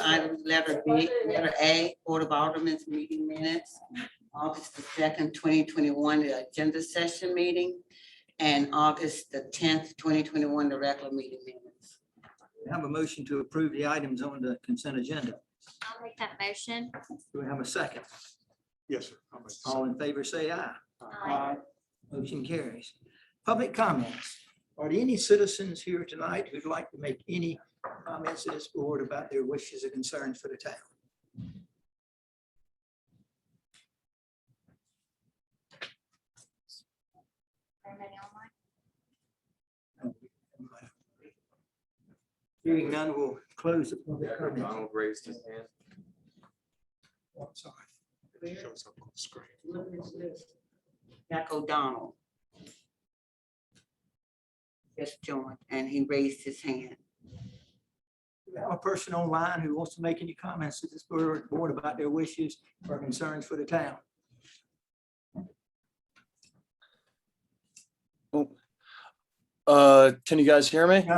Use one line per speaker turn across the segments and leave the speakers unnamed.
Items, letter B, letter A, Board of Aldermen's meeting minutes, August the 2nd, 2021, the agenda session meeting, and August the 10th, 2021, the regular meeting minutes.
We have a motion to approve the items on the consent agenda.
I'll make that motion.
Do we have a second?
Yes, sir. I'll make the
All in favor, say aye.
Aye.
Motion carries. Public comments. Are there any citizens here tonight who'd like to make any comments to this board about their wishes or concerns for the town?
Anybody online?
Hearing none, we'll close the public comment.
Donald raised his hand.
Oh, sorry.
It shows up on the screen.
Jack O'Donnell just joined, and he raised his hand.
We have a person online who wants to make any comments to this board about their wishes or concerns for the town.
Can you guys hear me?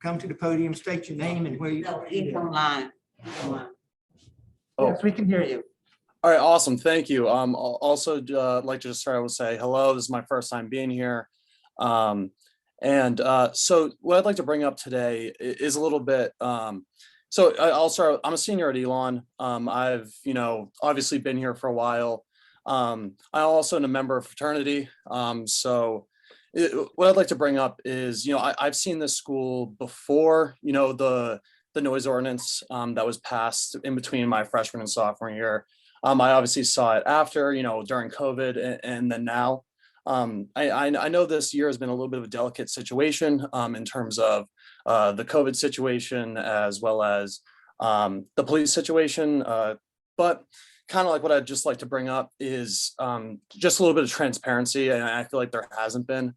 Come to the podium, state your name and where you.
No, he's online. He's online.
Oh.
Yes, we can hear you.
All right, awesome. Thank you. Also like to just start with say hello. This is my first time being here. So what I'd like to bring up today is a little bit. So I'll start. I'm a senior at Elon. I've obviously been here for a while. I'm also a member of fraternity. What I'd like to bring up is, I've seen this school before, the noise ordinance that was passed in between my freshman and sophomore year. I obviously saw it after, during COVID and then now. I know this year has been a little bit of a delicate situation in terms of the COVID situation as well as the police situation. But kind of like what I'd just like to bring up is just a little bit of transparency. And I feel like there hasn't been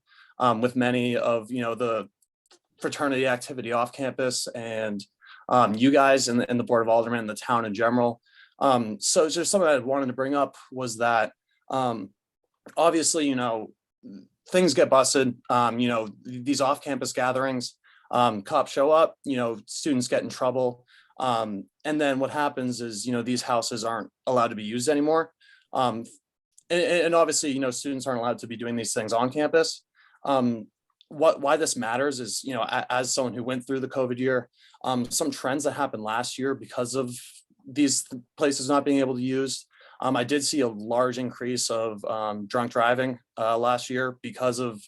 with many of, the fraternity activity off campus and you guys and the Board of Aldermen and the town in general. So it's just something I wanted to bring up was that obviously, things get busted, these off-campus gatherings, cops show up, students get in trouble. And then what happens is, these houses aren't allowed to be used anymore. And obviously, students aren't allowed to be doing these things on campus. Why this matters is, as someone who went through the COVID year, some trends that happened last year because of these places not being able to use. I did see a large increase of drunk driving last year because of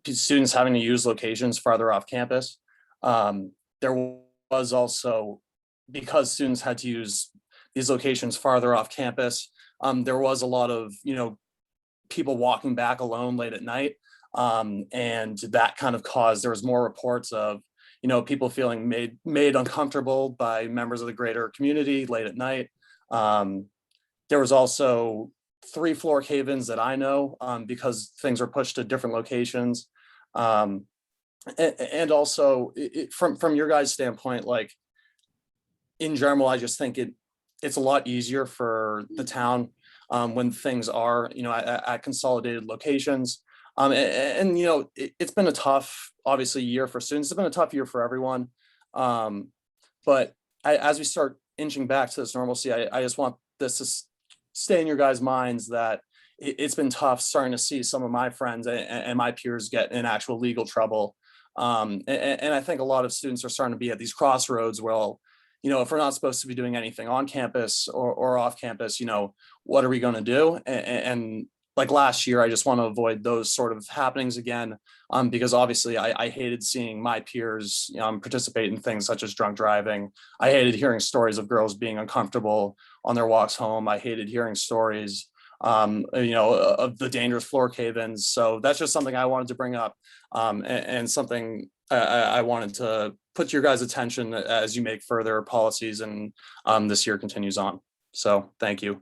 students having to use locations farther off campus. There was also, because students had to use these locations farther off campus, there was a lot of, people walking back alone late at night. And that kind of caused, there was more reports of, people feeling made uncomfortable by members of the greater community late at night. There was also 3 floor cave-ins that I know because things were pushed to different locations. And also from your guys' standpoint, like in general, I just think it's a lot easier for the town when things are, at consolidated locations. It's been a tough, obviously, year for students. It's been a tough year for everyone. But as we start inching back to this normalcy, I just want this to stay in your guys' minds that it's been tough starting to see some of my friends and my peers get in actual legal trouble. And I think a lot of students are starting to be at these crossroads where, if we're not supposed to be doing anything on campus or off campus, what are we going to do? And like last year, I just want to avoid those sort of happenings again, because obviously I hated seeing my peers participate in things such as drunk driving. I hated hearing stories of girls being uncomfortable on their walks home. I hated hearing stories, of the dangerous floor cave-ins. So that's just something I wanted to bring up, and something I wanted to put to your guys' attention as you make further policies and this year continues on. So thank you.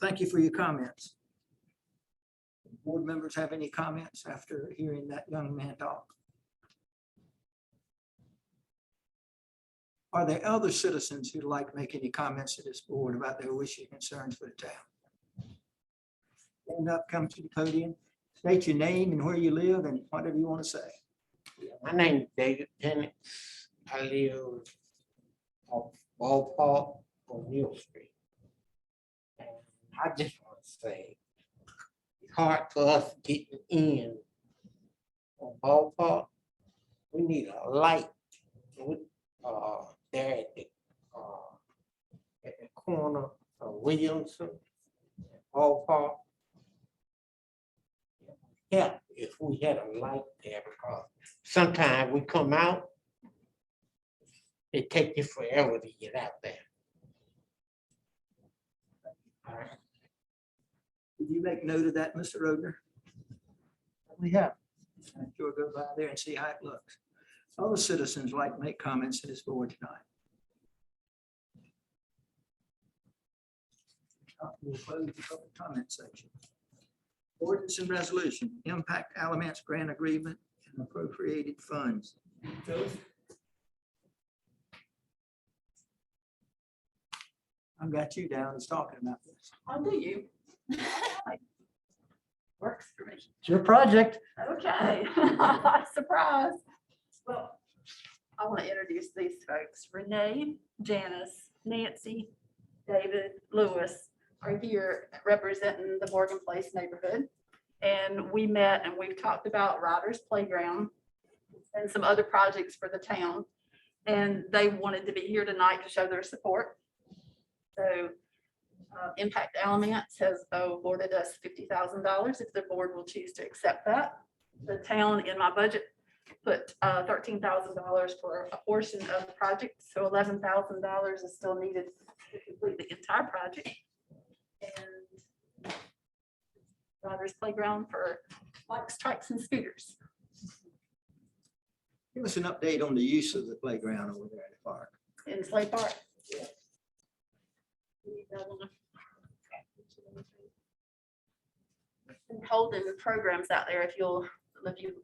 Thank you for your comments. Board members have any comments after hearing that young man talk? Are there other citizens who'd like to make any comments to this board about their wishes and concerns for the town? Stand up, come to the podium, state your name and where you live and whatever you want to say.
My name is David Tennant. I live off Ballpark on Mill Street. And I just want to say, it's hard for us getting in on Ballpark. We need a light there at the corner of Williamson and Ballpark. Yeah, if we had a light there, because sometimes we come out, it take you forever to get out there. All right.
Did you make note of that, Mr. Rodner? We have. I'm sure go by there and see how it looks. Other citizens like to make comments to this board tonight. We'll close the public comment section. Ordinance and resolution, impact elements grant agreement and appropriated funds. I've got you down as talking about this.
How do you? Works for me.
It's your project.
Okay, surprise. Well, I want to introduce these folks. Renee, Janice, Nancy, David, Lewis are here representing the Morgan Place neighborhood. And we met and we've talked about Riders Playground and some other projects for the town. And they wanted to be here tonight to show their support. So Impact Elements has awarded us $50,000 if the board will choose to accept that. The town in my budget put $13,000 for a portion of the project, so $11,000 is still needed to complete the entire project. And Riders Playground for bikes, trikes, and scooters.
Give us an update on the use of the playground over there at the park.
In Slay Park. And holding the programs out there, if you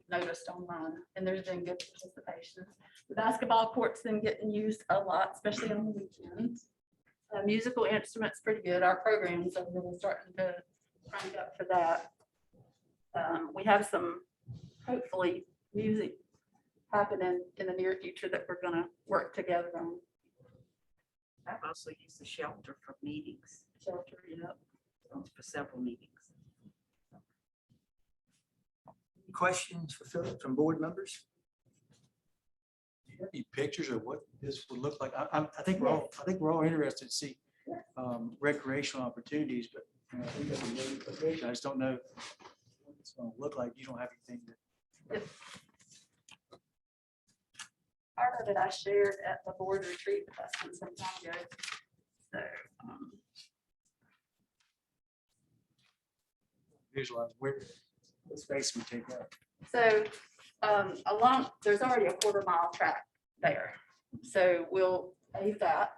noticed online, and there's been good participation. The basketball court's been getting used a lot, especially on the weekends. Musical instruments, pretty good. Our programs are really starting to crank up for that. We have some, hopefully, music happening in the near future that we're gonna work together on.
I've also used the shelter for meetings,
Shelter, yep.
for several meetings.
Questions for Philip from board members?
Do you have any pictures of what this would look like? I think we're all interested to see recreational opportunities, but I think that's a really good picture. I just don't know what it's going to look like. You don't have anything that.
Part of it I shared at the board retreat with us some time ago. So,
Visualize where the space we take up.
So there's already a 1/4-mile track there. So we'll pave that.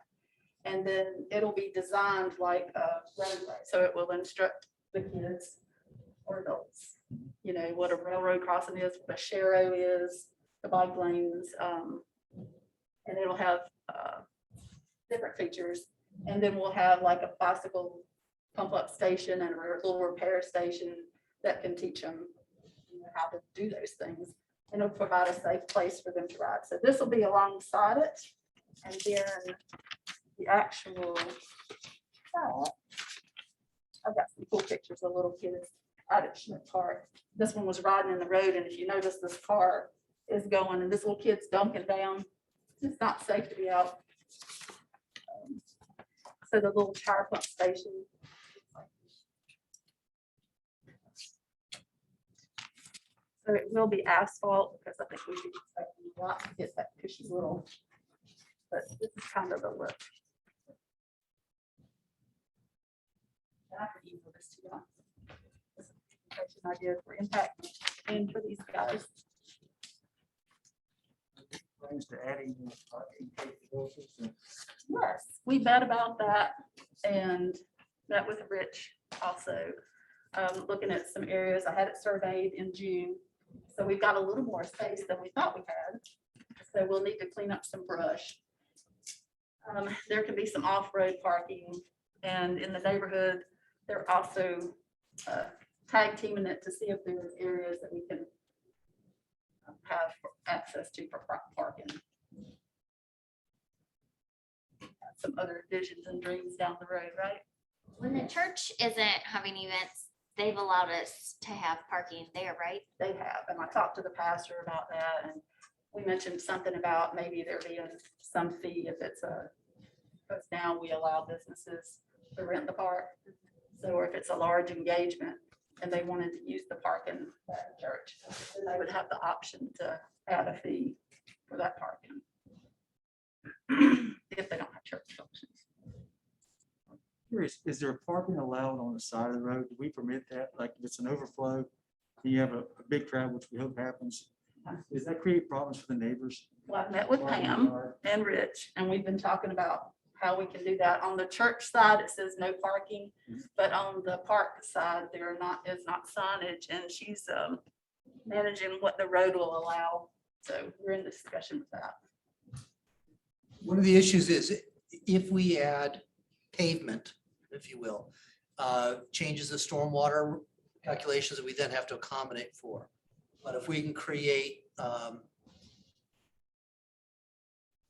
And then it'll be designed like a roadway. So it will instruct the kids or adults, you know, what a railroad crossing is, what a sharrow is, the bike lanes. And it'll have different features. And then we'll have like a bicycle pump up station and a little repair station that can teach them how to do those things. And it'll provide a safe place for them to ride. So this will be alongside it. And then the actual, I've got some cool pictures of little kids out at Schmidt Park. This one was riding in the road. And if you notice, this car is going and this little kid's dunking down. It's not safe to be out. So the little tire pump station. So it will be asphalt because I think we should expect a lot to get that cushy little, but this is kind of the look. And I could email this to you. This is the presentation I did for impact and for these guys.
Plans to adding parking capabilities and
Yes, we met about that and met with Rich also, looking at some areas. I had it surveyed in June. So we've got a little more space than we thought we had. So we'll need to clean up some brush. There can be some off-road parking, and in the neighborhood, they're also tag teaming it to see if there's areas that we can have access to for parking. some other visions and dreams down the road, right?
When the church isn't having events, they've allowed us to have parking there, right?
They have, and I talked to the pastor about that, and we mentioned something about maybe there being some fee if it's because now we allow businesses to rent the park. So if it's a large engagement and they wanted to use the park in that church, then they would have the option to add a fee for that parking. If they don't have church functions.
Curious, is there parking allowed on the side of the road? Do we permit that? Like if it's an overflow, you have a big crowd, which we hope happens. Does that create problems for the neighbors?
Well, I met with Pam and Rich, and we've been talking about how we can do that. On the church side, it says no parking, but on the park side, is not signage, and she's managing what the road will allow. So we're in discussion with that.
One of the issues is if we add pavement, if you will, changes the stormwater calculations that we then have to accommodate for. But if we can create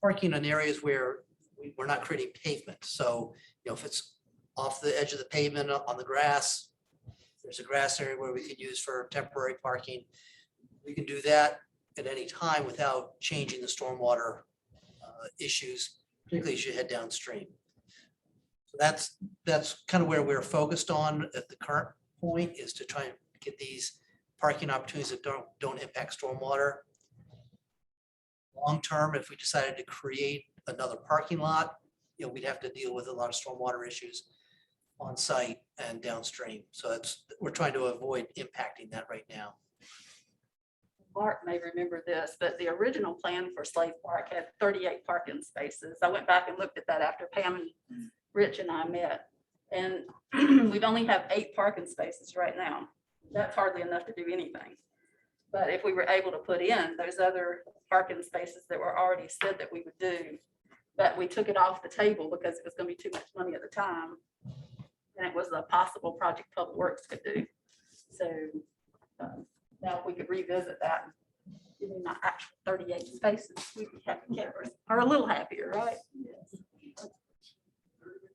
parking in areas where we're not creating pavement, so if it's off the edge of the pavement on the grass, there's a grass area where we could use for temporary parking. We can do that at any time without changing the stormwater issues, particularly as you head downstream. So that's kind of where we're focused on at the current point, is to try and get these parking opportunities that don't impact stormwater. Long term, if we decided to create another parking lot, we'd have to deal with a lot of stormwater issues on site and downstream. So we're trying to avoid impacting that right now.
Mark may remember this, but the original plan for Slave Park had 38 parking spaces. I went back and looked at that after Pam and Rich and I met. And we've only have 8 parking spaces right now. That's hardly enough to do anything. But if we were able to put in those other parking spaces that were already said that we would do, but we took it off the table because it was going to be too much money at the time. And it was a possible project Public Works could do. So now if we could revisit that, give me my actual 38 spaces, we'd be happy campers, or a little happier, right? Yes.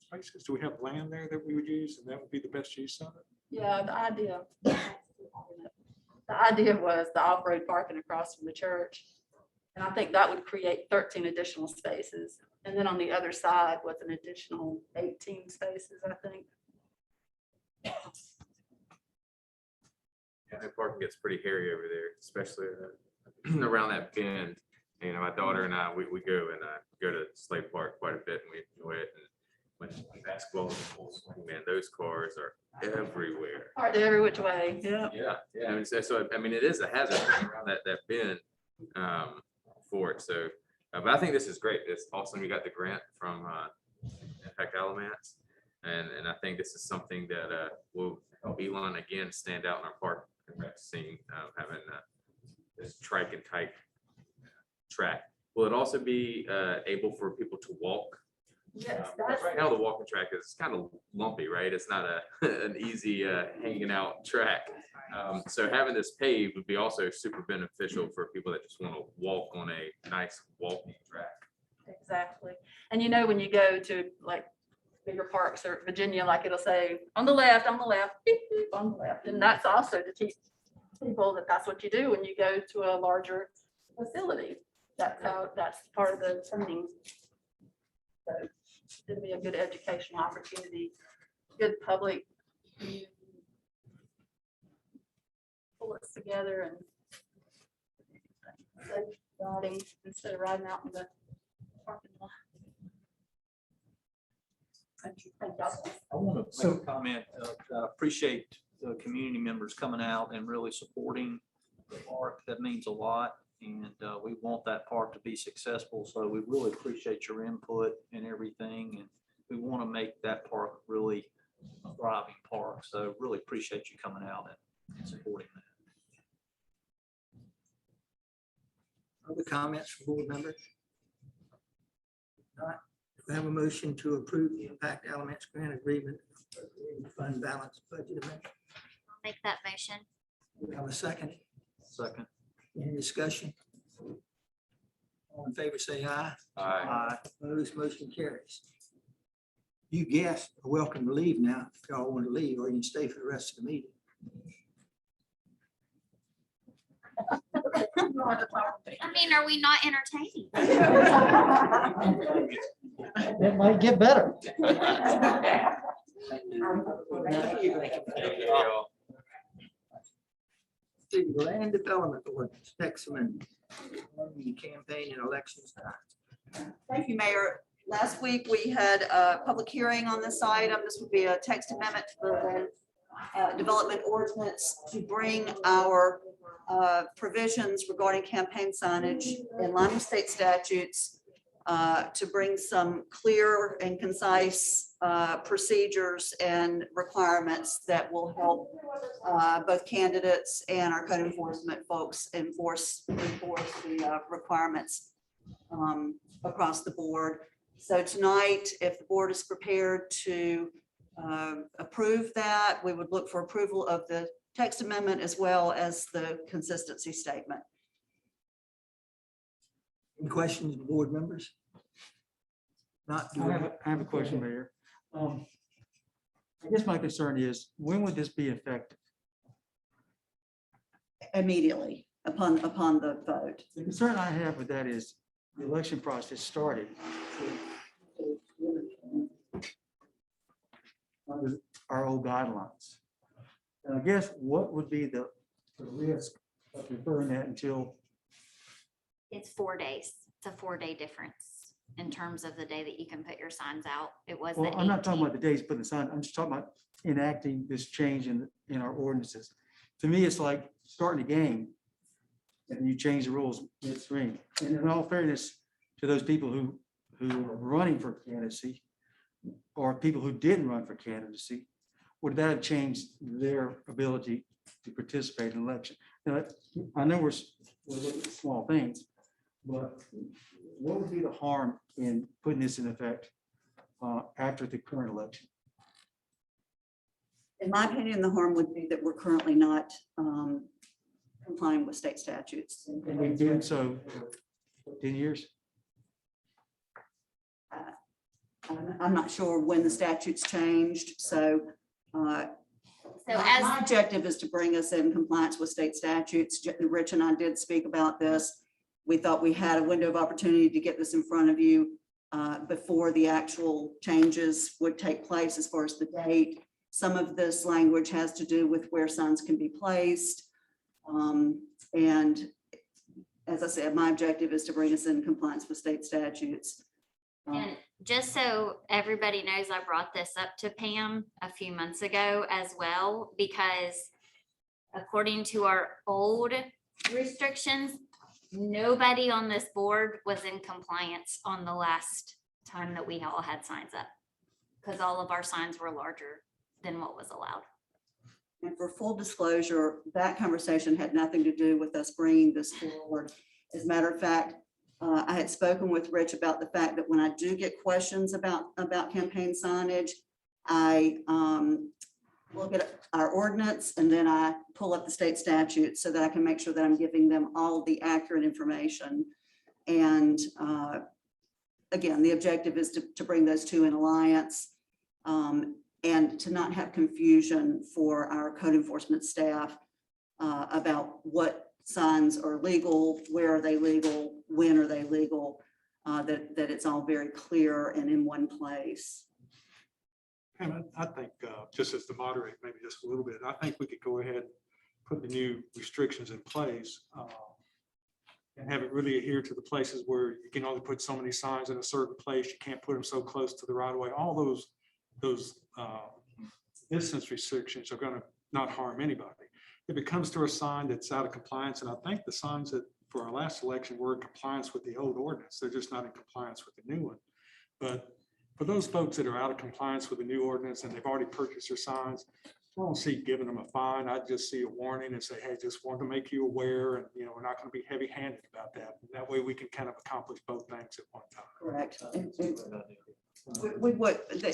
Spaces, do we have land there that we would use and that would be the best use of it?
Yeah, the idea was the off-road parking across from the church. And I think that would create 13 additional spaces. And then on the other side was an additional 18 spaces, I think.
Yeah, that park gets pretty hairy over there, especially around that bend. My daughter and I, we go to Slade Park quite a bit and we enjoy it. And when basketball is full swing, man, those cars are everywhere.
All right, every which way, yeah.
Yeah. It is a hazard around that bend for it. So, but I think this is great. It's awesome. You got the grant from Impact Alamance. And I think this is something that will help Elon again stand out in our park and rec scene, having this trike and type track. Will it also be able for people to walk?
Yes,
Right now the walking track is kind of lumpy, right? It's not an easy hanging out track. So having this paved would be also super beneficial for people that just want to walk on a nice walking track.
Exactly. And when you go to like bigger parks or Virginia, like it'll say on the left, beep, beep, on the left. And that's also to teach people that's what you do when you go to a larger facility. That's part of the training. So it'll be a good educational opportunity, good public. Pull us together and safe riding instead of riding out in the parking lot. Thank you.
I want to make a comment. I appreciate the community members coming out and really supporting the park. That means a lot. And we want that park to be successful. So we really appreciate your input and everything. And we want to make that park really a thriving park. So really appreciate you coming out and supporting that.
Other comments from board members? Not. We have a motion to approve the Impact Elements Grant Agreement Fund Balance Budget Amendment.
I'll make that motion.
We have a second.
Second.
Any discussion? All in favor, say aye.
Aye.
Opposed, motion carries.
You guests are welcome to leave now if y'all want to leave, or you can stay for the rest of the meeting.
I mean, are we not entertaining?
It might get better. The land development ordinance, next amendment. The campaign and elections.
Thank you, Mayor. Last week, we had a public hearing on this item. This would be a text amendment to the land development ordinance to bring our provisions regarding campaign signage in line with state statutes, to bring some clear and concise procedures and requirements that will help both candidates and our code enforcement folks enforce the requirements across the board. So tonight, if the board is prepared to approve that, we would look for approval of the text amendment as well as the consistency statement.
Any questions, board members? Not.
I have a question, Mayor. I guess my concern is, when would this be effective?
Immediately upon the vote.
The concern I have with that is the election process started under our old guidelines. And I guess what would be the risk of deferring that until?
It's 4 days. It's a 4-day difference in terms of the day that you can put your signs out. It was the
Well, I'm not talking
18th.
about the days putting the sign, I'm just talking about enacting this change in our ordinances. To me, it's like starting a game and you change the rules midstream. And in all fairness to those people who are running for candidacy or people who didn't run for candidacy, would that have changed their ability to participate in election? Now, I know we're looking at small things, but what would be the harm in putting this in effect after the current election?
In my opinion, the harm would be that we're currently not complying with state statutes.
And we've been so 10 years?
I'm not sure when the statutes changed, so my objective is to bring us in compliance with state statutes. Rich and I did speak about this. We thought we had a window of opportunity to get this in front of you before the actual changes would take place as far as the date. Some of this language has to do with where signs can be placed. And as I said, my objective is to bring us in compliance with state statutes.
And just so everybody knows, I brought this up to Pam a few months ago as well, because according to our old restrictions, nobody on this board was in compliance on the last time that we all had signs up, because all of our signs were larger than what was allowed.
And for full disclosure, that conversation had nothing to do with us bringing this forward. As a matter of fact, I had spoken with Rich about the fact that when I do get questions about campaign signage, I look at our ordinance and then I pull up the state statute so that I can make sure that I'm giving them all the accurate information. And again, the objective is to bring those two in alliance and to not have confusion for our code enforcement staff about what signs are legal, where are they legal, when are they legal, that it's all very clear and in one place.
And I think, just as the moderator, maybe just a little bit, I think we could go ahead and put the new restrictions in place and have it really adhere to the places where you can only put so many signs in a certain place. You can't put them so close to the right of way. All those distance restrictions are going to not harm anybody. If it comes to a sign that's out of compliance, and I think the signs that for our last election were in compliance with the old ordinance, they're just not in compliance with the new one. But for those folks that are out of compliance with the new ordinance and they've already purchased their signs, I don't see giving them a fine. I just see a warning and say, hey, just want to make you aware, and we're not going to be heavy-handed about that. And that way we can kind of accomplish both things at one time.
Correct.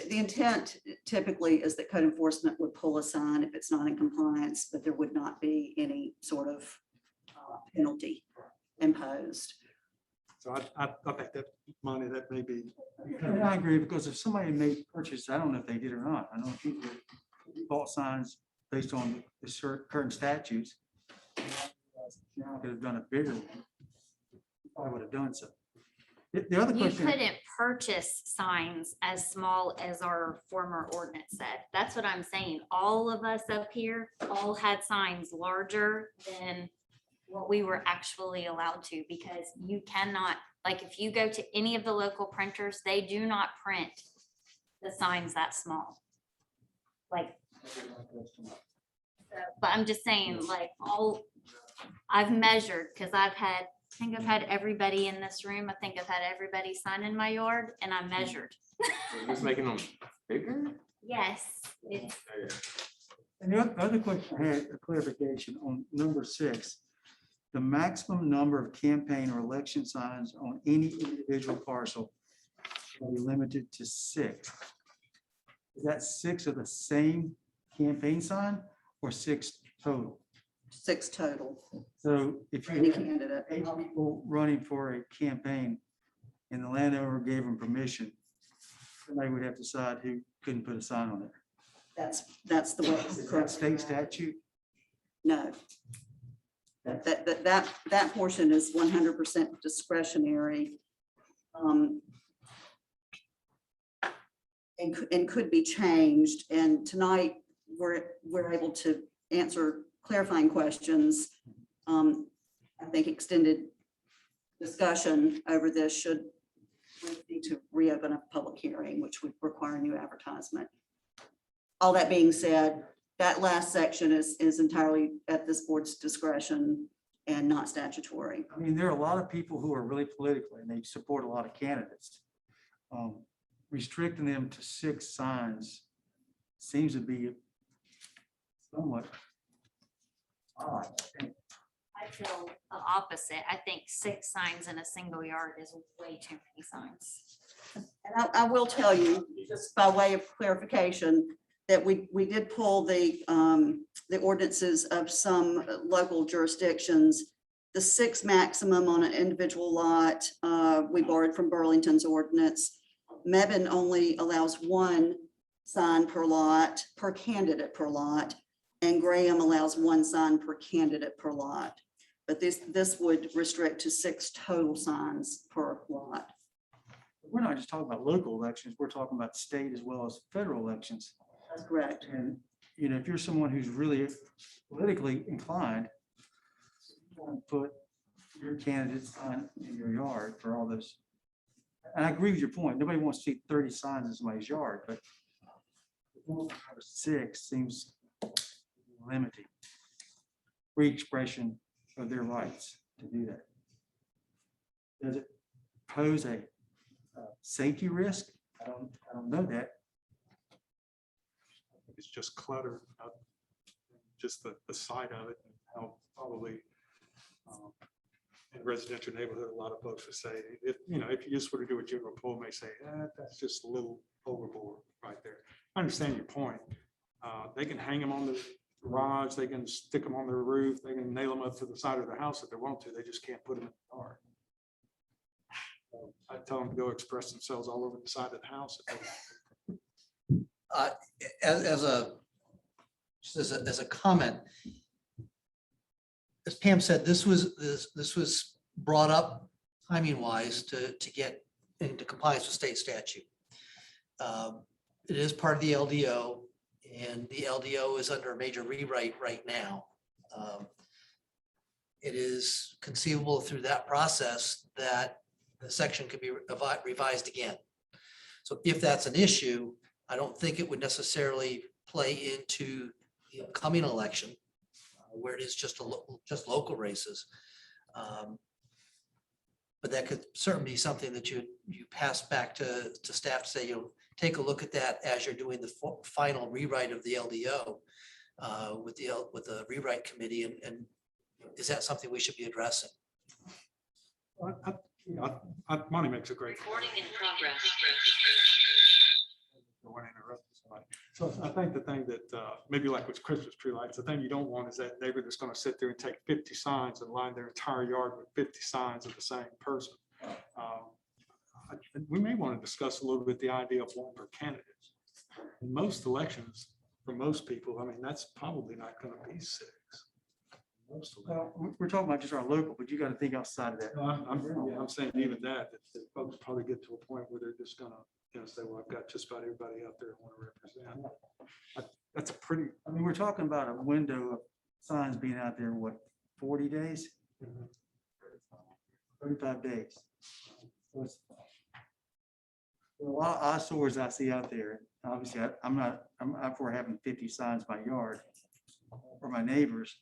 The intent typically is that code enforcement would pull a sign if it's not in compliance, but there would not be any sort of penalty imposed.
So I think that money, that may be.
And I agree, because if somebody made purchase, I don't know if they did or not. I know people bought signs based on the current statutes. Could have done a bigger one. I would have done so. The other
You
question.
couldn't purchase signs as small as our former ordinance said. That's what I'm saying. All of us up here all had signs larger than what we were actually allowed to, because you cannot, like, if you go to any of the local printers, they do not print the signs that small. Like, but I'm just saying, like, I've measured, because I think I've had everybody in this room. I think I've had everybody sign in my yard, and I measured.
Just making them bigger?
Yes, it's,
And the other question I had, a clarification on number 6. The maximum number of campaign or election signs on any individual parcel will be limited to 6. Is that 6 of the same campaign sign or 6 total?
6 total.
So if
for any
you have
candidate.
8 people running for a campaign and the landowner gave them permission, somebody would have to decide who couldn't put a sign on there.
That's the way.
Is that state statute?
No. That portion is 100% discretionary. And could be changed. And tonight, we're able to answer clarifying questions. I think extended discussion over this should need to reopen a public hearing, which would require new advertisement. All that being said, that last section is entirely at this board's discretion and not statutory.
I mean, there are a lot of people who are really political and they support a lot of candidates. Restricting them to 6 signs seems to be somewhat odd.
I feel the opposite. I think 6 signs in a single yard is way too many signs.
And I will tell you, just by way of clarification, that we did pull the ordinances of some local jurisdictions. The 6 maximum on an individual lot, we borrowed from Burlington's ordinance. Mebane only allows 1 sign per lot, per candidate per lot, and Graham allows 1 sign per candidate per lot. But this would restrict to 6 total signs per lot.
We're not just talking about local elections, we're talking about state as well as federal elections.
That's correct.
And, you know, if you're someone who's really politically inclined, you want to put your candidates on in your yard for all those. And I agree with your point. Nobody wants to see 30 signs in somebody's yard, but 6 seems limiting. Free expression of their rights to do that. Does it pose a safety risk? I don't know that.
It's just clutter, just the sight of it, and how probably in residential neighborhood, a lot of folks would say, if you just were to do a general poll, may say, that's just a little overboard right there. I understand your point. They can hang them on the garage, they can stick them on their roof, they can nail them up to the side of the house if they want to, they just can't put them in the yard. I tell them to go express themselves all over the side of the house.
As a comment, as Pam said, this was brought up timing wise to get into compliance with state statute. It is part of the LDO, and the LDO is under a major rewrite right now. It is conceivable through that process that the section could be revised again. So if that's an issue, I don't think it would necessarily play into the upcoming election where it is just local races. But that could certainly be something that you pass back to staff to say, take a look at that as you're doing the final rewrite of the LDO with the rewrite committee, and is that something we should be addressing?
Money makes a great.
Recording in progress.
Don't want to interrupt somebody. So I think the thing that maybe like with Christmas tree lights, the thing you don't want is that neighbor that's going to sit there and take 50 signs and line their entire yard with 50 signs of the same person. We may want to discuss a little bit the idea of one per candidate. In most elections, for most people, I mean, that's probably not going to be 6. Most elections.
Well, we're talking about just our local, but you got to think outside of that.
No, I'm saying even that folks probably get to a point where they're just gonna, say, well, I've got just about everybody out there I want to represent. That's a pretty,
I mean, we're talking about a window of signs being out there, what, 40 days? 35 days. So it's a lot of eyesores I see out there. Obviously, I'm up for having 50 signs in my yard for my neighbors,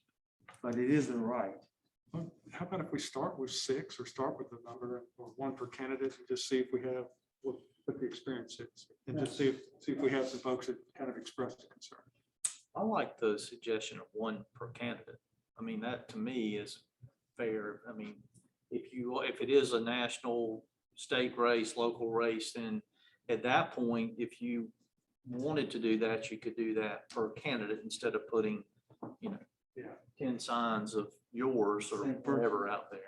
but it is the right.
well, how about if we start with 6 or start with the number or 1 per candidate and just see if we have what the experience is and just see if we have some folks that kind of express the concern.
I like the suggestion of 1 per candidate. I mean, that to me is fair. I mean, if it is a national, state race, local race, then at that point, if you wanted to do that, you could do that per candidate instead of putting, 10 signs of yours or whatever out there.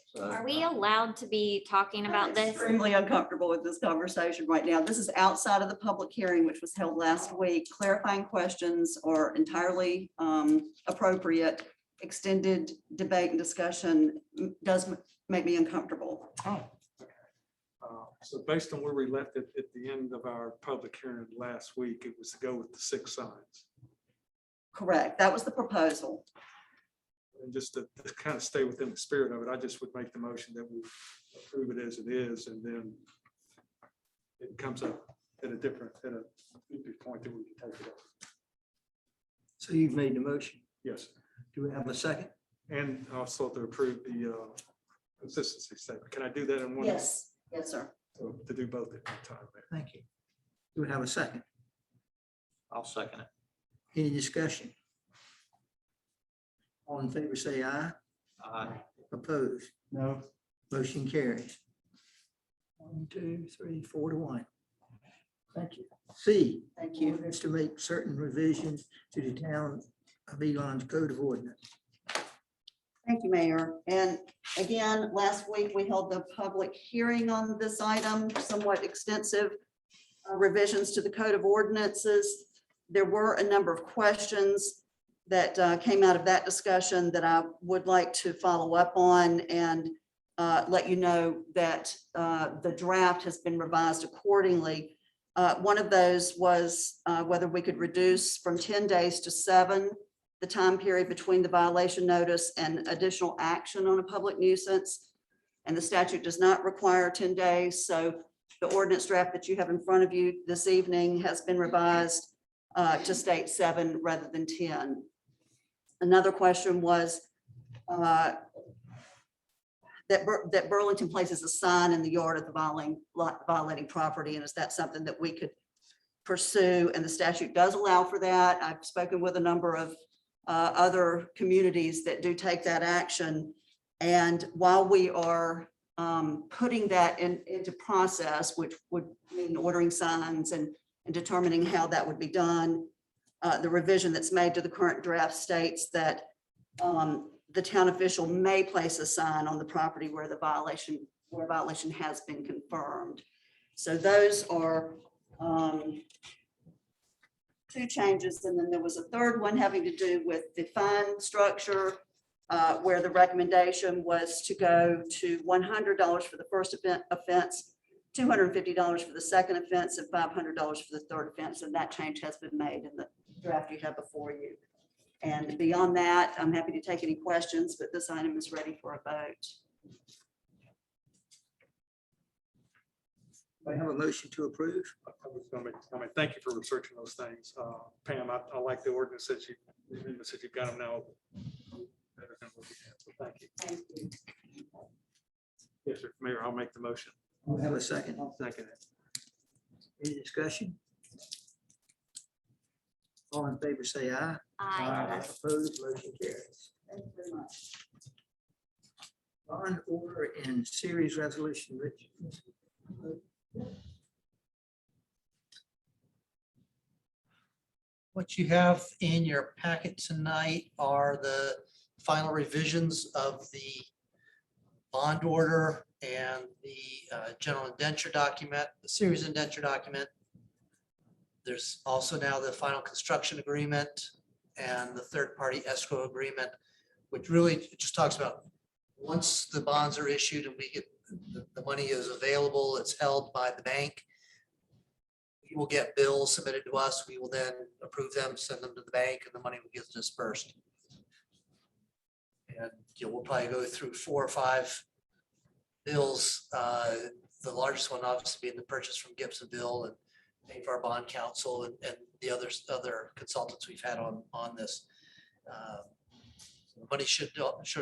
So,
Are we allowed to be talking about this?
Extremely uncomfortable with this conversation right now. This is outside of the public hearing, which was held last week. Clarifying questions are entirely appropriate. Extended debate and discussion does make me uncomfortable.
Oh, okay. So based on where we left it at the end of our public hearing last week, it was to go with the 6 signs.
Correct. That was the proposal.
And just to kind of stay within the spirit of it, I just would make the motion that we approve it as it is, and then it comes up at a future point that we can take it up.
So you've made the motion.
Yes,
Do we have a second?
and also to approve the consistency statement. Can I do that in one?
Yes, sir.
So to do both at one time there.
Thank you. Do we have a second?
I'll second it.
Any discussion? All in favor, say aye. Opposed?
No,
Motion carries. 1, 2, 3, 4 to 1. Thank you. C,
Thank you.
ordinance to make certain revisions to the town of Elon's code of ordinance.
Thank you, Mayor. And again, last week we held the public hearing on this item, somewhat extensive revisions to the code of ordinances. There were a number of questions that came out of that discussion that I would like to follow up on and let you know that the draft has been revised accordingly. One of those was whether we could reduce from 10 days to 7 the time period between the violation notice and additional action on a public nuisance. And the statute does not require 10 days. So the ordinance draft that you have in front of you this evening has been revised to state 7 rather than 10. Another question was that Burlington places a sign in the yard of the violating property, and is that something that we could pursue? And the statute does allow for that. I've spoken with a number of other communities that do take that action. And while we are putting that into process, which would mean ordering signs and determining how that would be done, the revision that's made to the current draft states that the town official may place a sign on the property where a violation has been confirmed. So those are 2 changes. And then there was a third one having to do with the fine structure, where the recommendation was to go to $100 for the first offense, $250 for the second offense, and $500 for the third offense. And that change has been made in the draft you have before you. And beyond that, I'm happy to take any questions, but this item is ready for a vote.
I have a motion to approve.
Thank you for researching those things. Pam, I like the ordinance that you've got them now. Better than what we had, so thank you.
Thank you.
Yes, sir. Mayor, I'll make the motion.
We have a second.
I'll second it.
Any discussion? All in favor, say aye. Opposed, motion carries.
Thank you very much.
Bond order and series resolution, Rich.
What you have in your packet tonight are the final revisions of the bond order and the general indenture document, the series indenture document. There's also now the final construction agreement and the third-party escrow agreement, which really just talks about once the bonds are issued and we get, the money is available, it's held by the bank. We will get bills submitted to us. We will then approve them, send them to the bank, and the money will get dispersed. And we'll probably go through 4 or 5 bills. The largest one obviously being the purchase from Gibsonville and paying for our bond counsel and the other consultants we've had on this. The money should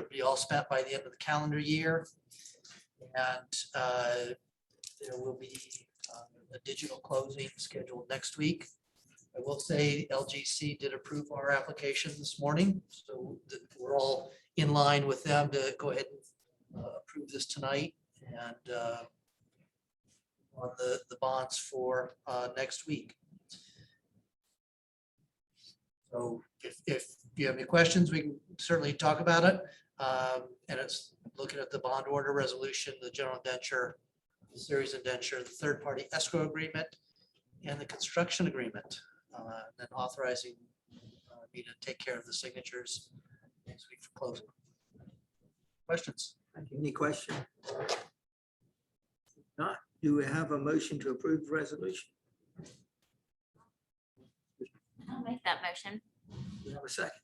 be all spent by the end of the calendar year. And there will be a digital closing scheduled next week. I will say LGC did approve our application this morning, so we're all in line with them to go ahead and approve this tonight and on the bonds for next week. So if you have any questions, we can certainly talk about it. And it's looking at the bond order resolution, the general indenture, the series indenture, the third-party escrow agreement, and the construction agreement. Then authorizing me to take care of the signatures next week for closing. Questions?
Any question? If not, do we have a motion to approve the resolution?
I'll make that motion.
Do we have a second?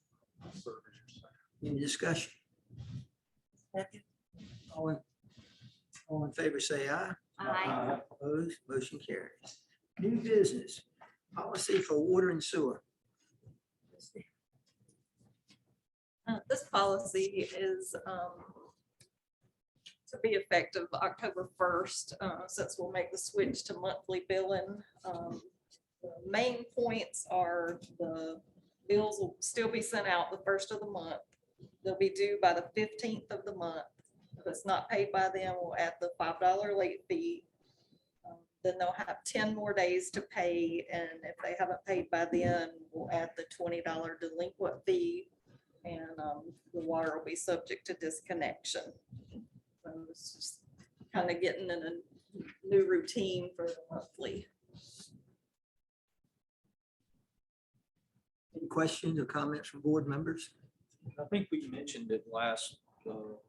Any discussion? All in favor, say aye.
Aye.
Opposed, motion carries. New business, policy for water and sewer.
This policy is to be effective October 1st, since we'll make the switch to monthly billing. The main points are the bills will still be sent out the first of the month. They'll be due by the 15th of the month. If it's not paid by them, we'll add the $5 late fee. Then they'll have 10 more days to pay, and if they haven't paid by then, we'll add the $20 delinquent fee, and the water will be subject to disconnection. So it's just kind of getting in a new routine for the monthly.
Any questions or comments from board members?
I think we mentioned at last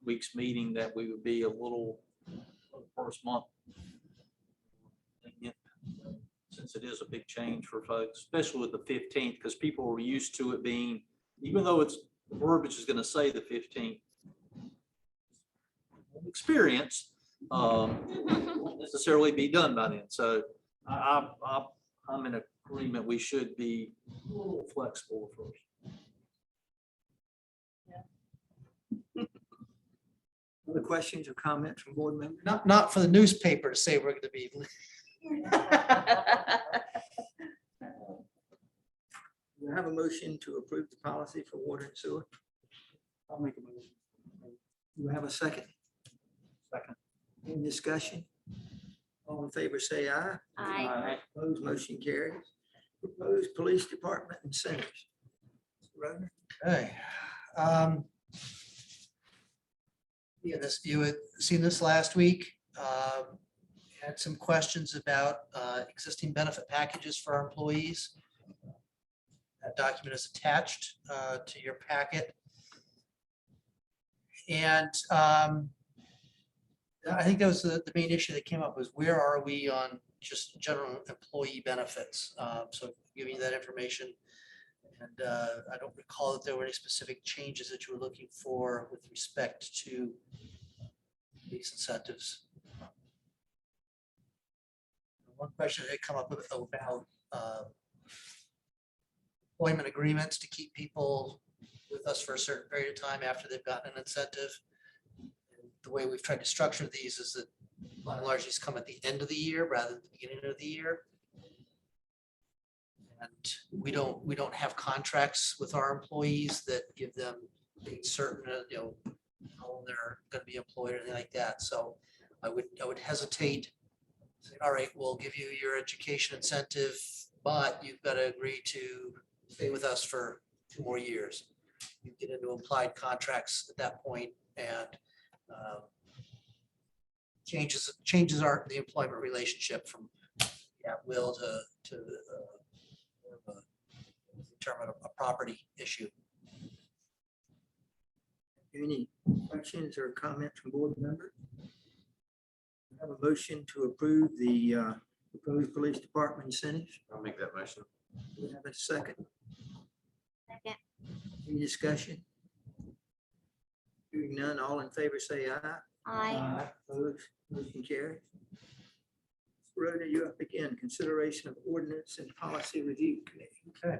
week's meeting that we would be a little first month. Since it is a big change for folks, especially with the 15th, because people were used to it being, even though it's the verbiage is going to say the 15th. Experience won't necessarily be done by then. So I'm in agreement. We should be a little flexible first.
Other questions or comments from board members?
Not for the newspaper to say we're going to be.
We have a motion to approve the policy for water and sewer.
I'll make a motion.
Do we have a second?
Second.
Any discussion? All in favor, say aye.
Aye.
Opposed, motion carries. Proposed police department incentives. Mr. Roder?
Okay. Yeah, you had seen this last week. Had some questions about existing benefit packages for our employees. That document is attached to your packet. And I think that was the main issue that came up was where are we on just general employee benefits? So giving you that information. And I don't recall that there were any specific changes that you were looking for with respect to these incentives. One question that had come up about employment agreements to keep people with us for a certain period of time after they've gotten an incentive. And the way we've tried to structure these is that by and large, these come at the end of the year rather than the beginning of the year. And we don't have contracts with our employees that give them certain, how long they're going to be employed or anything like that. So I would hesitate. Say, all right, we'll give you your education incentive, but you've got to agree to stay with us for 2 more years. You get into implied contracts at that point, and changes the employment relationship from at will to determine a property issue.
Any questions or comments from board members? I have a motion to approve the proposed police department incentives.
I'll make that motion.
Do we have a second?
Second.
Any discussion? Hearing none, all in favor say aye.
Aye.
Opposed, motion carries. Rhoda, you up again. Consideration of ordinance and policy review committee.
Okay.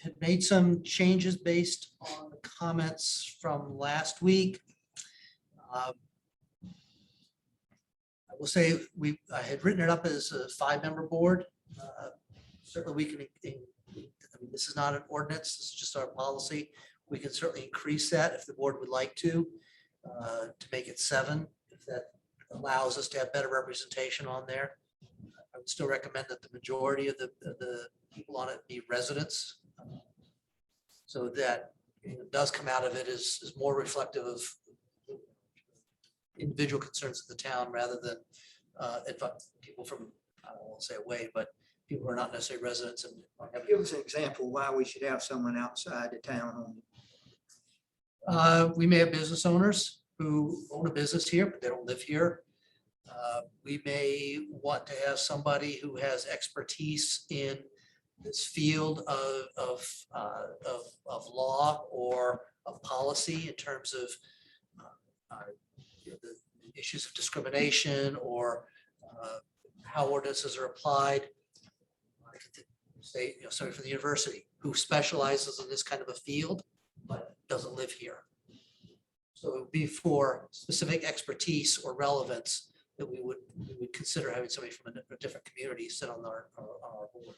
Had made some changes based on the comments from last week. I will say I had written it up as a 5-member board. Certainly we can, I mean, this is not an ordinance, this is just our policy. We can certainly increase that if the board would like to make it 7, if that allows us to have better representation on there. I would still recommend that the majority of the people on it be residents. So that it does come out of it is more reflective of individual concerns of the town rather than people from, I won't say away, but people who are not necessarily residents and.
Give us an example why we should have someone outside the town on.
We may have business owners who own a business here, but they don't live here. We may want to have somebody who has expertise in this field of law or of policy in terms of the issues of discrimination or how ordinances are applied. I could say, somebody from the university who specializes in this kind of a field, but doesn't live here. So it would be for specific expertise or relevance that we would consider having somebody from a different community sit on our board.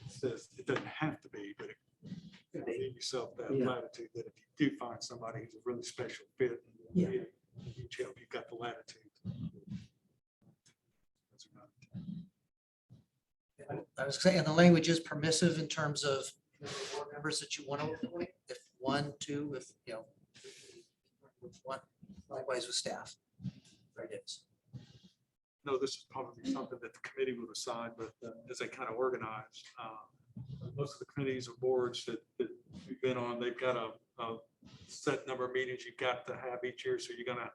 Says it doesn't have to be, but it leave yourself that
Yeah.
latitude that if you do find somebody who's a really special fit,
Yeah.
you help, you've got the latitude.
I was saying, the language is permissive in terms of board members that you want to appoint, if 1, 2, if, with one, likewise with staff. There it is.
No, this is probably something that the committee would decide, but as they kind of organize, most of the committees or boards that we've been on, they've got a set number of meetings you've got to have each year. So you're gonna,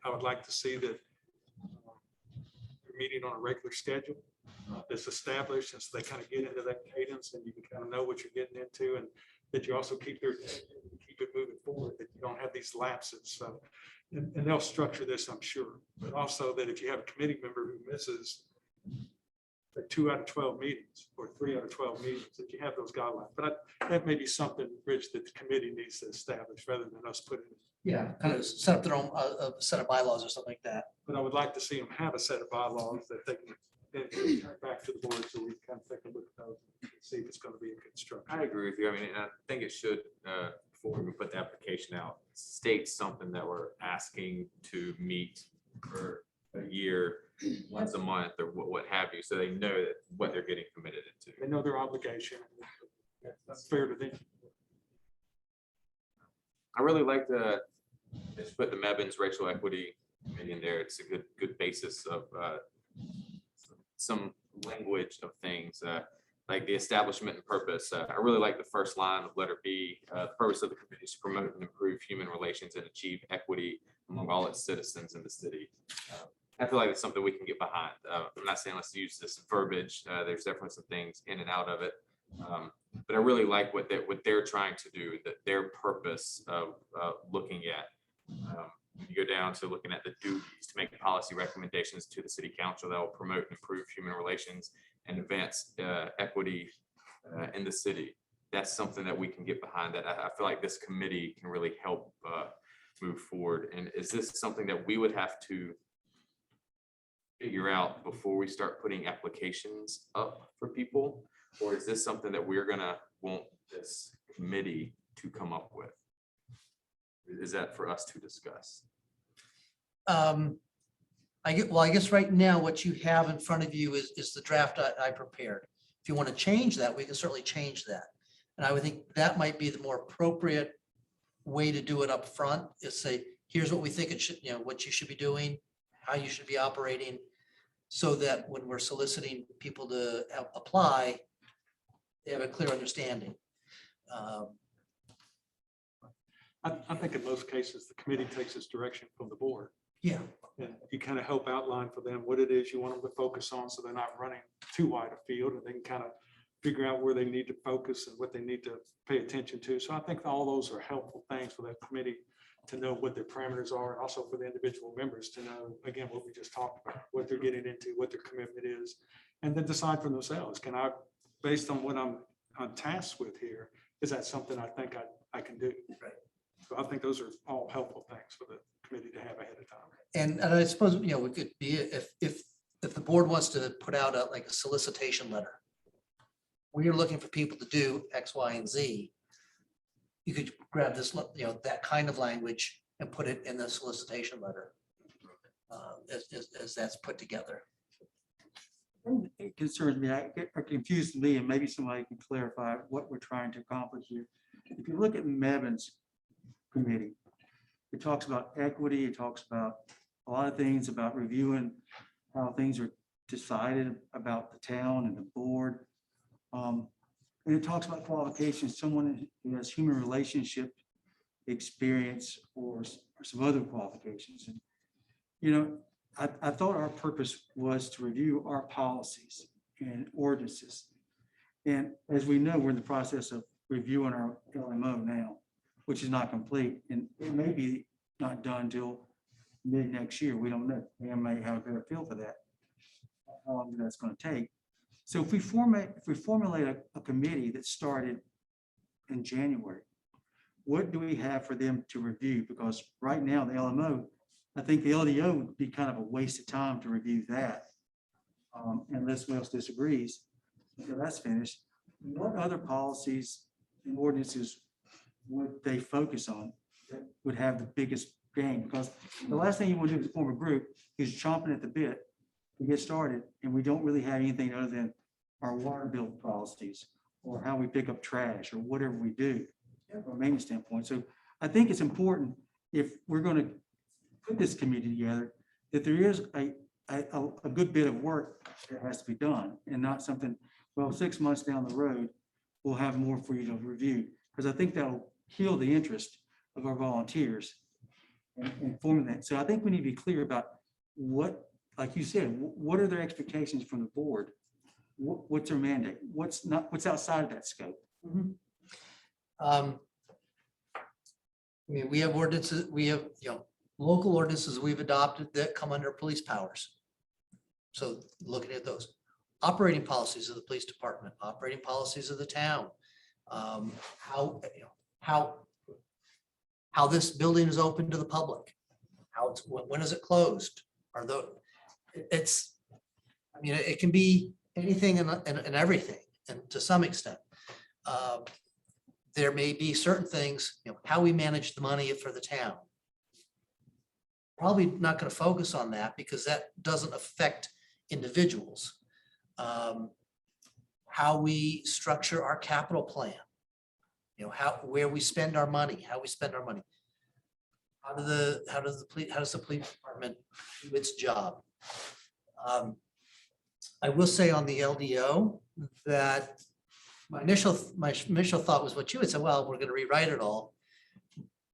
I would like to see that you're meeting on a regular schedule that's established, and so they kind of get into that cadence and you can kind of know what you're getting into, and that you also keep it moving forward, that you don't have these lapses. So, and they'll structure this, I'm sure, but also that if you have a committee member who misses 2 out of 12 meetings or 3 out of 12 meetings, that you have those guidelines. But that may be something, Rich, that the committee needs to establish rather than us putting it.
Yeah, kind of set up their own a set of bylaws or something like that.
But I would like to see them have a set of bylaws that they can then turn back to the board so we can kind of take a look at those and see if it's going to be a good structure.
I agree with you. I mean, and I think it should, before we put the application out, state something that we're asking to meet for a year, once a month, or what have you, so they know that what they're getting committed into.
They know their obligation. That's fair to them.
I really like to just put the Mebans Racial Equity Committee in there. It's a good basis of some language of things like the establishment and purpose. I really like the first line of letter B. The purpose of the committee is to promote and improve human relations and achieve equity among all its citizens in the city. I feel like it's something we can get behind. I'm not saying let's use this verbiage. There's definitely some things in and out of it. But I really like what they're trying to do, that their purpose of looking at. You go down to looking at the duties to make policy recommendations to the city council that will promote and improve human relations and advance equity in the city. That's something that we can get behind, that I feel like this committee can really help move forward. And is this something that we would have to figure out before we start putting applications up for people? Or is this something that we're gonna want this committee to come up with? Is that for us to discuss?
I guess right now what you have in front of you is the draft I prepared. If you want to change that, we can certainly change that. And I would think that might be the more appropriate way to do it up front, is say, here's what we think it should, what you should be doing, how you should be operating, so that when we're soliciting people to apply, they have a clear understanding.
I think in most cases, the committee takes its direction from the board.
Yeah,
And you kind of help outline for them what it is you want them to focus on, so they're not running too wide a field, and they can kind of figure out where they need to focus and what they need to pay attention to. So I think all those are helpful things for that committee to know what their parameters are, and also for the individual members to know, again, what we just talked about, what they're getting into, what their commitment is, and then decide for themselves. Can I, based on what I'm tasked with here, is that something I think I can do?
Right.
So I think those are all helpful things for the committee to have ahead of time.
and I suppose, we could be, if the board wants to put out like a solicitation letter, we are looking for people to do X, Y, and Z. You could grab this, that kind of language and put it in the solicitation letter as that's put together.
It concerns me, or confused me, and maybe somebody can clarify what we're trying to accomplish here. If you look at Mevin's committee, it talks about equity, it talks about a lot of things about reviewing how things are decided about the town and the board. And it talks about qualifications, someone who has human relationship experience or some other qualifications. And, I thought our purpose was to review our policies and ordinances. And as we know, we're in the process of reviewing our LMO now, which is not complete, and it may be not done until mid next year. We don't know. We may have a better feel for that, how long that's going to take. So if we formulate a committee that started in January, what do we have for them to review? Because right now, the LMO, I think the LDO would be kind of a waste of time to review that, unless someone else disagrees. Until that's finished, what other policies and ordinances would they focus on that would have the biggest gain? Because the last thing you want to do as a former group is chomping at the bit to get started, and we don't really have anything other than our water bill policies or how we pick up trash or whatever we do from a maintenance standpoint. So I think it's important, if we're going to put this committee together, that there is a good bit of work that has to be done, and not something, well, 6 months down the road, we'll have more for you to review. Because I think that'll heal the interest of our volunteers and forming that. So I think we need to be clear about what, like you said, what are their expectations from the board? What's their mandate? What's outside of that scope?
We have ordinances, we have, local ordinances we've adopted that come under police powers. So looking at those operating policies of the police department, operating policies of the town, how this building is open to the public, when is it closed? It can be anything and everything, and to some extent. There may be certain things, how we manage the money for the town. Probably not going to focus on that because that doesn't affect individuals. How we structure our capital plan, where we spend our money, how we spend our money. How does the police department do its job? I will say on the LDO that my initial thought was what you had said, well, we're going to rewrite it all,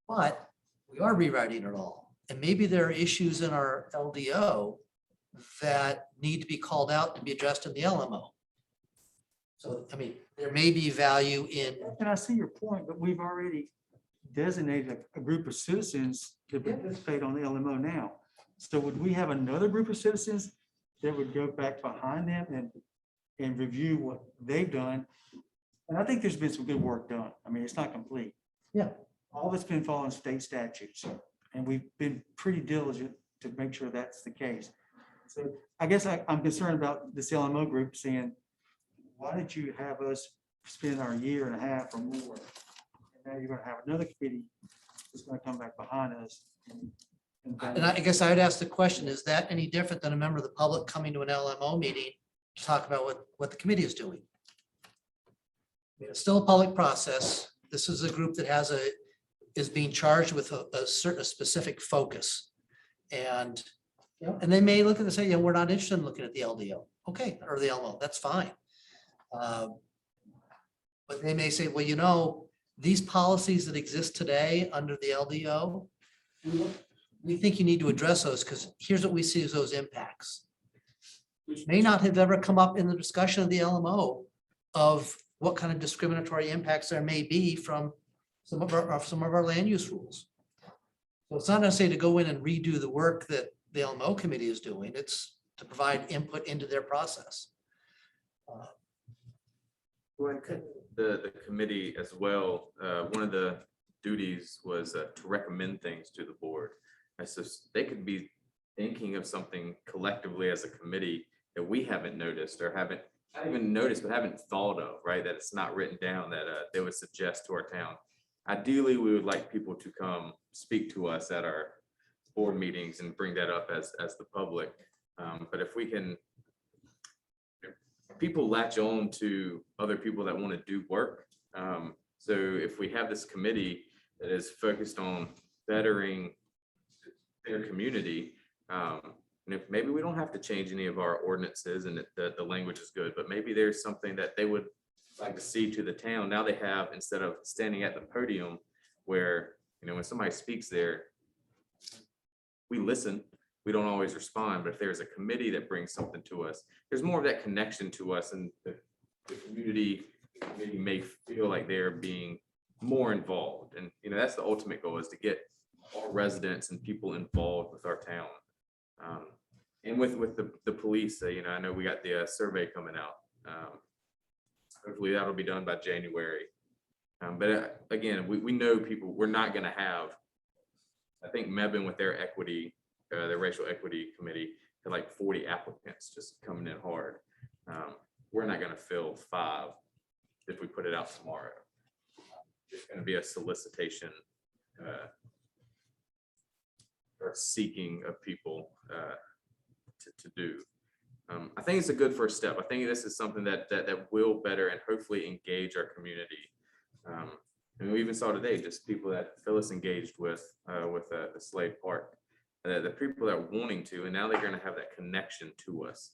but we are rewriting it all. And maybe there are issues in our LDO that need to be called out to be addressed in the LMO. So, there may be value in.
And I see your point, but we've already designated a group of citizens to participate on the LMO now. So would we have another group of citizens that would go back behind them and review what they've done? And I think there's been some good work done. It's not complete.
Yeah.
All that's been following state statutes, and we've been pretty diligent to make sure that's the case. So I guess I'm concerned about this LMO group saying, why did you have us spend our year and a half or more? And now you're going to have another committee that's going to come back behind us.
And I guess I'd ask the question, is that any different than a member of the public coming to an LMO meeting to talk about what the committee is doing? It's still a public process. This is a group that is being charged with a certain specific focus. And, and they may look at it and say, yeah, we're not interested in looking at the LDO. Okay, or the LO, that's fine. But they may say, well, these policies that exist today under the LDO, we think you need to address those because here's what we see as those impacts. Which may not have ever come up in the discussion of the LMO of what kind of discriminatory impacts there may be from some of our land use rules. So it's not necessarily to go in and redo the work that the LMO committee is doing. It's to provide input into their process.
The committee as well, one of the duties was to recommend things to the board. And so they could be thinking of something collectively as a committee that we haven't noticed or haven't not even noticed, but haven't thought of, right? That it's not written down that they would suggest to our town. Ideally, we would like people to come speak to us at our board meetings and bring that up as the public. But if we can, people latch on to other people that want to do work. So if we have this committee that is focused on bettering their community, and if maybe we don't have to change any of our ordinances and the language is good, but maybe there's something that they would like to see to the town. Now they have, instead of standing at the podium where, when somebody speaks there, we listen, we don't always respond, but if there's a committee that brings something to us, there's more of that connection to us, and the community maybe may feel like they're being more involved. And, that's the ultimate goal, is to get all residents and people involved with our town. And with the police, I know we got the survey coming out. Hopefully that'll be done by January. But again, we know people, we're not going to have, I think Mebane with their equity, their racial equity committee, had like 40 applicants just coming in hard. We're not going to fill 5 if we put it out tomorrow. It's going to be a solicitation or seeking of people to do. I think it's a good first step. I think this is something that will better and hopefully engage our community. And we even saw today just people that Phyllis engaged with the Slade Park, the people that are wanting to, and now they're going to have that connection to us.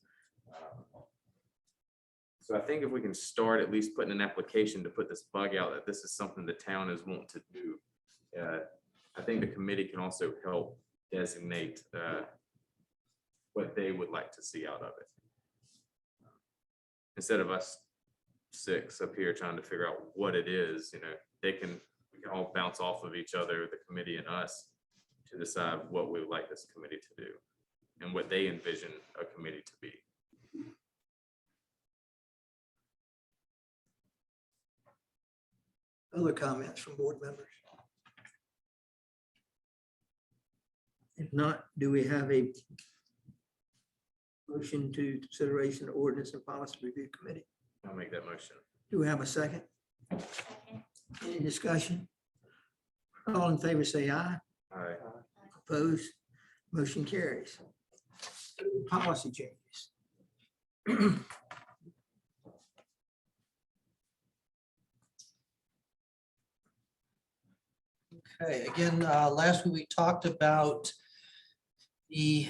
So I think if we can start at least putting an application to put this bug out that this is something the town is wanting to do, I think the committee can also help designate what they would like to see out of it. Instead of us 6 up here trying to figure out what it is, we can all bounce off of each other, the committee and us, to decide what we would like this committee to do and what they envision a committee to be.
Other comments from board members? If not, do we have a motion to consideration of ordinance and policy review committee?
I'll make that motion.
Do we have a second? Any discussion? All in favor, say aye.
All right.
Opposed? Motion carries. Policy changes.
Okay, again, last week we talked about the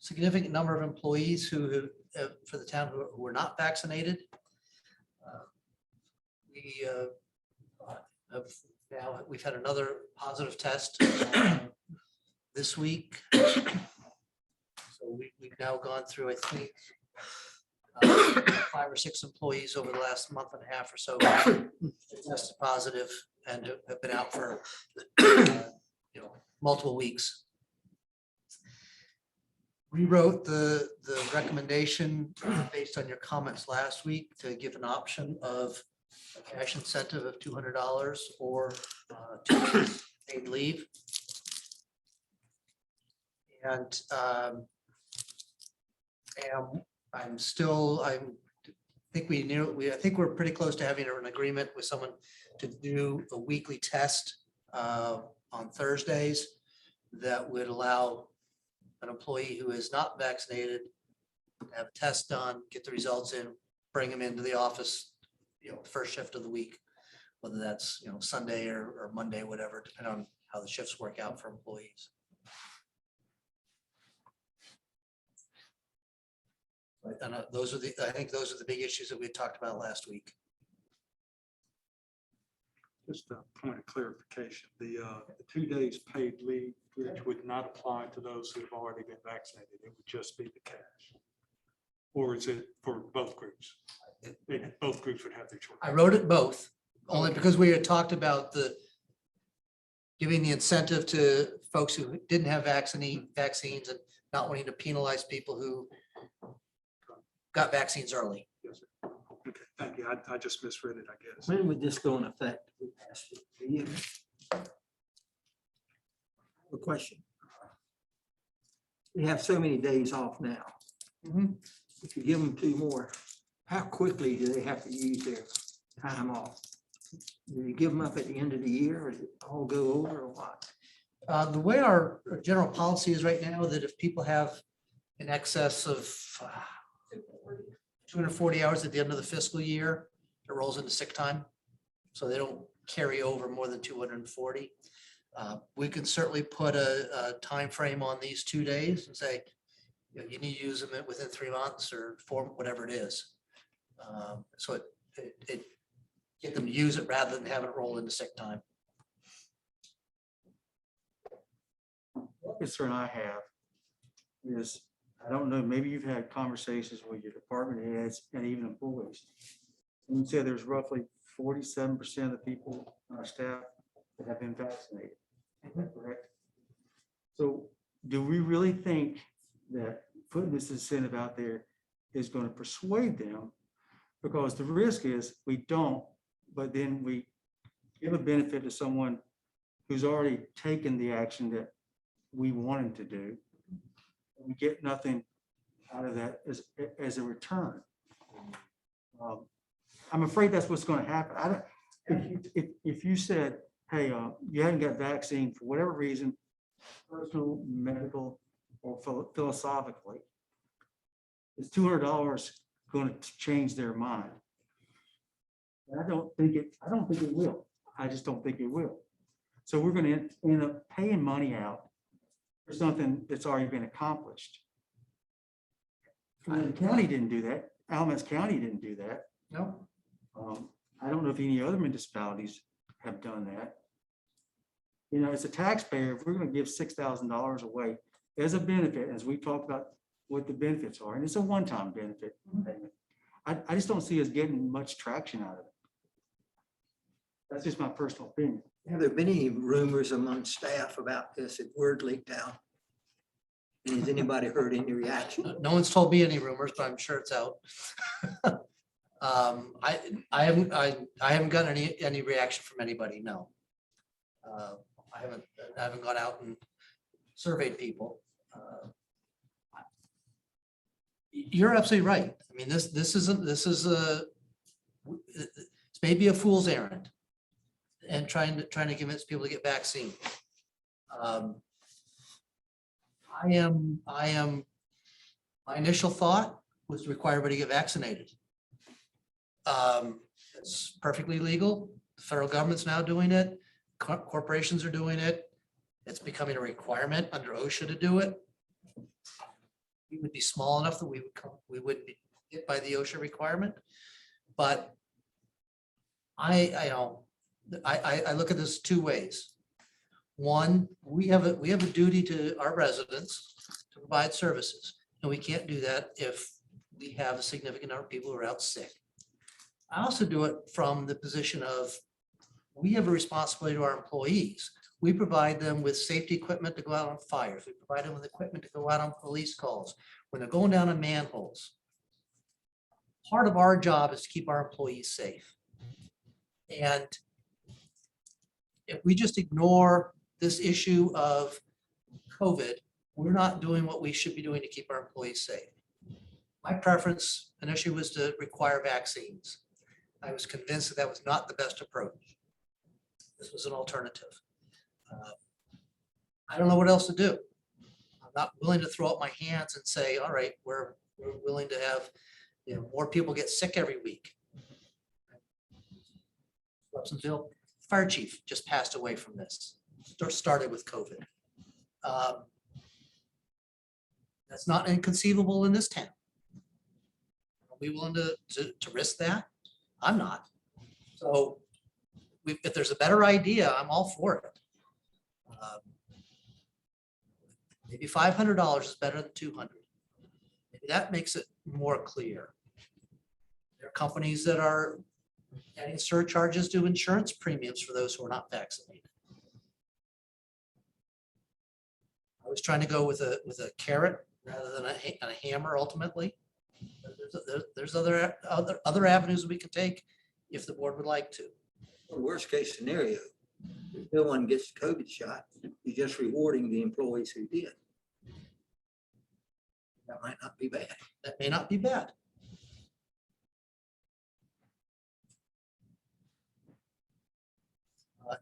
significant number of employees who for the town who were not vaccinated. We've had another positive test this week. So we've now gone through, I think, 5 or 6 employees over the last month and a half or so tested positive and have been out for multiple weeks. We wrote the recommendation based on your comments last week to give an option of a cash incentive of $200 or 2 weeks paid leave. And I think we're pretty close to having an agreement with someone to do a weekly test on Thursdays that would allow an employee who is not vaccinated to have a test done, get the results in, bring them into the office, the first shift of the week, whether that's, Sunday or Monday, whatever, depending on how the shifts work out for employees. And I think those are the big issues that we talked about last week.
Just a point of clarification, the 2 days paid leave, which would not apply to those who have already been vaccinated, it would just be the cash. Or is it for both groups? Both groups would have their choice.
I wrote it both, only because we had talked about giving the incentive to folks who didn't have vaccines and not wanting to penalize people who got vaccines early.
Yes, sir. Okay, thank you. I just misread it, I guess.
When would this go in effect? Do you- A question. We have so many days off now. If you give them 2 more, how quickly do they have to use their time off? Do you give them up at the end of the year, or does it all go over, or what?
The way our general policy is right now, that if people have in excess of 240 hours at the end of the fiscal year, it rolls into sick time. So they don't carry over more than 240. We can certainly put a time frame on these 2 days and say, you need to use them within 3 months or 4, whatever it is. So it get them to use it rather than have it roll into sick time.
One concern I have is, I don't know, maybe you've had conversations with your department heads and even employees. And you say there's roughly 47% of the people on our staff that have been vaccinated. Is that correct? So do we really think that putting this incentive out there is going to persuade them? Because the risk is we don't, but then we give a benefit to someone who's already taken the action that we want him to do. We get nothing out of that as a return. I'm afraid that's what's going to happen. If you said, hey, you haven't got vaccine for whatever reason, personal, medical, or philosophically, is $200 going to change their mind? And I don't think it will. I just don't think it will. So we're going to end up paying money out for something that's already been accomplished. The county didn't do that. Alamance County didn't do that.
No.
I don't know if any other municipalities have done that. As a taxpayer, if we're going to give $6,000 away as a benefit, as we talked about what the benefits are, and it's a one-time benefit payment, I just don't see us getting much traction out of it. That's just my personal opinion.
Have there been any rumors among staff about this? If word leaked out? And has anybody heard any reaction?
No one's told me any rumors, but I'm sure it's out. I haven't gotten any reaction from anybody. No. I haven't gone out and surveyed people. You're absolutely right. I mean, this is it's maybe a fool's errand, and trying to convince people to get vaccine. My initial thought was to require everybody to get vaccinated. It's perfectly legal. The federal government's now doing it. Corporations are doing it. It's becoming a requirement under OSHA to do it. We would be small enough that we wouldn't be hit by the OSHA requirement. But I look at this 2 ways. One, we have a duty to our residents to provide services, and we can't do that if we have a significant number of people who are out sick. I also do it from the position of, we have a responsibility to our employees. We provide them with safety equipment to go out on fires. We provide them with equipment to go out on police calls when they're going down in manholes. Part of our job is to keep our employees safe. And if we just ignore this issue of COVID, we're not doing what we should be doing to keep our employees safe. My preference initially was to require vaccines. I was convinced that was not the best approach. This was an alternative. I don't know what else to do. I'm not willing to throw up my hands and say, all right, we're willing to have, You know, more people get sick every week. Upsonville Fire Chief just passed away from this, started with COVID. That's not inconceivable in this town. Are we willing to risk that? I'm not. So if there's a better idea, I'm all for it. Maybe $500 is better than 200. Maybe that makes it more clear. There are companies that are adding surcharges to insurance premiums for those who are not vaccinated. I was trying to go with a carrot rather than a hammer ultimately. There's other avenues we can take if the board would like to.
Worst case scenario, if no one gets the COVID shot, you're just rewarding the employees who did. That might not be bad.
That may not be bad.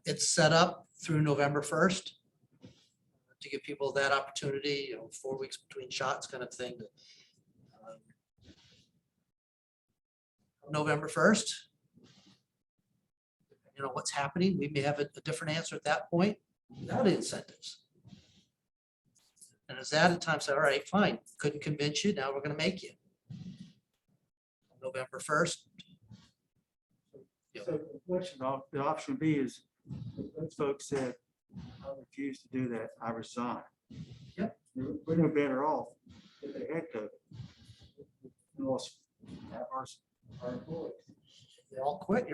It's set up through November 1st to give people that opportunity, 4 weeks between shots kind of thing. November 1st, what's happening, we may have a different answer at that point without incentives. And as that at times say, all right, fine, couldn't convince you, now we're going to make you. November 1st.
So the question, the option B is, if those folks said, I refuse to do that, I resign.
Yep.
We're no better off if they had COVID. We lost our employees.
They all quit.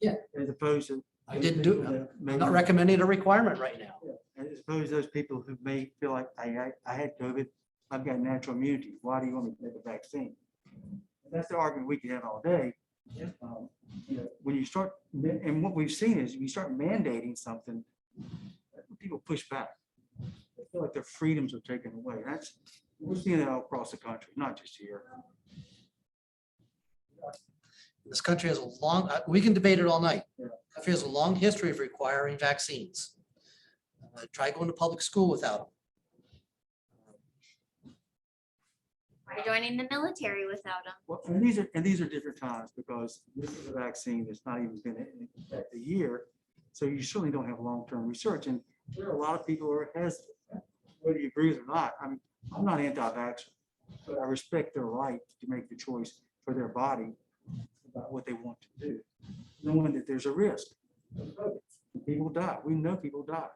As opposed to.
I didn't do it. I'm not recommending a requirement right now.
As opposed to those people who may feel like I had COVID, I've got natural immunity. Why do you want me to take a vaccine? And that's the argument we can have all day. When you start, and what we've seen is you start mandating something, people push back. They feel like their freedoms are taken away. We're seeing that all across the country, not just here.
This country has a long, we can debate it all night.
Yeah.
Country has a long history of requiring vaccines. Try going to public school without them.
Try joining the military without them.
Well, and these are different times because this is a vaccine that's not even been in effect a year. So you certainly don't have long-term research. And there are a lot of people who are hesitant, whether you agree with it or not. I'm not anti-vaxxer, but I respect their right to make the choice for their body about what they want to do, knowing that there's a risk. People die. We know people die.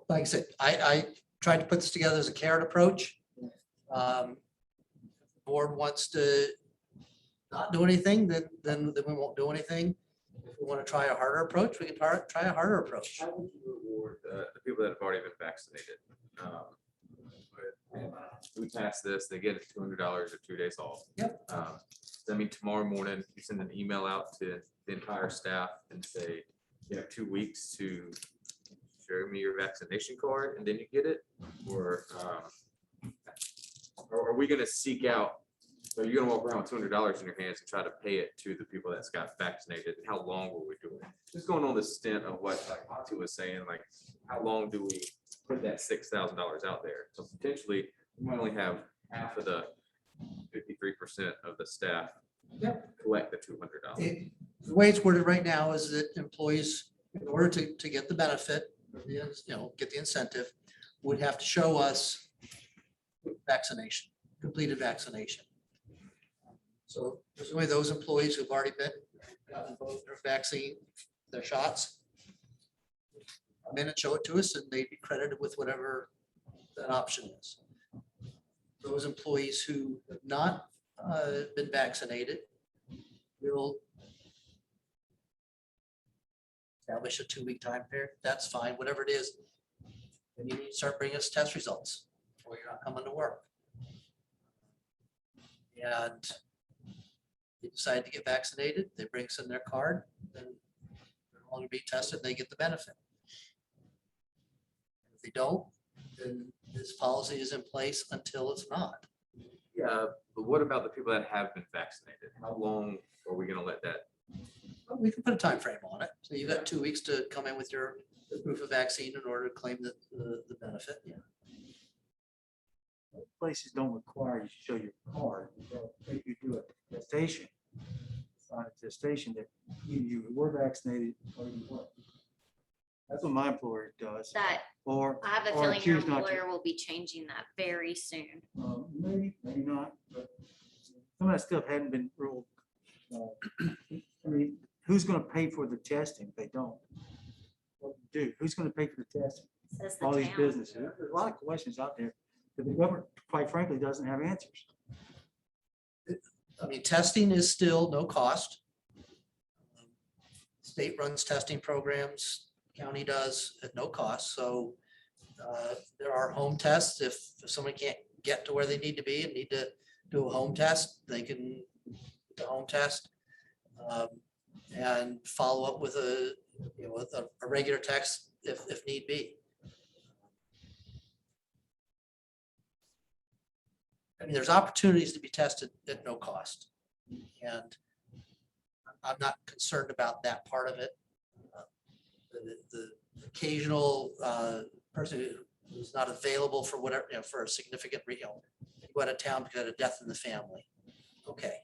Like I said, I tried to put this together as a carrot approach. The board wants to not do anything, then we won't do anything. If we want to try a harder approach, we can try a harder approach.
How would you reward the people that have already been vaccinated? We pass this, they get $200 or 2 days off.
Yep.
I mean, tomorrow morning, you send an email out to the entire staff and say, you have 2 weeks to show me your vaccination card and then you get it? Or are we gonna seek out, are you gonna walk around with $200 in your hands and try to pay it to the people that's got vaccinated? And how long will we do it? Just going on the stint of what like Monty was saying, like how long do we put that $6,000 out there? So potentially we might only have half of the 53% of the staff collect the $200.
The way it's worded right now is that employees, in order to get the benefit, get the incentive, would have to show us vaccination, completed vaccination. So presumably those employees who've already gotten both their vaccine, their shots, come in and show it to us and they'd be credited with whatever that option is. Those employees who have not been vaccinated will establish a 2-week time period. That's fine, whatever it is. Then you need to start bringing us test results or you're not coming to work. And they decide to get vaccinated, they bring us in their card, then they're going to be tested, they get the benefit. If they don't, then this policy is in place until it's not.
Yeah, but what about the people that have been vaccinated? How long are we gonna let that?
We can put a time frame on it. So you've got 2 weeks to come in with your proof of vaccine in order to claim the benefit. Yeah.
Places don't require you to show your card. They'll make you do a attestation. Sign a attestation that you were vaccinated or you weren't. That's what my employer does.
That,
Oh.
I have a
or
feeling your
choose not to.
employer will be changing that very soon.
Maybe, maybe not, but some of that stuff hadn't been ruled. I mean, who's gonna pay for the testing if they don't? What do you do? Who's gonna pay for the testing?
Says the
All these
town.
businesses. There's a lot of questions out there that the government, quite frankly, doesn't have answers.
I mean, testing is still no cost. State runs testing programs, county does at no cost, so there are home tests. If someone can't get to where they need to be and need to do a home test, they can do a home test. And follow up with with a regular text if need be. I mean, there's opportunities to be tested at no cost. And I'm not concerned about that part of it. The occasional person who's not available for whatever, for a significant reason, go out of town because of a death in the family. Okay,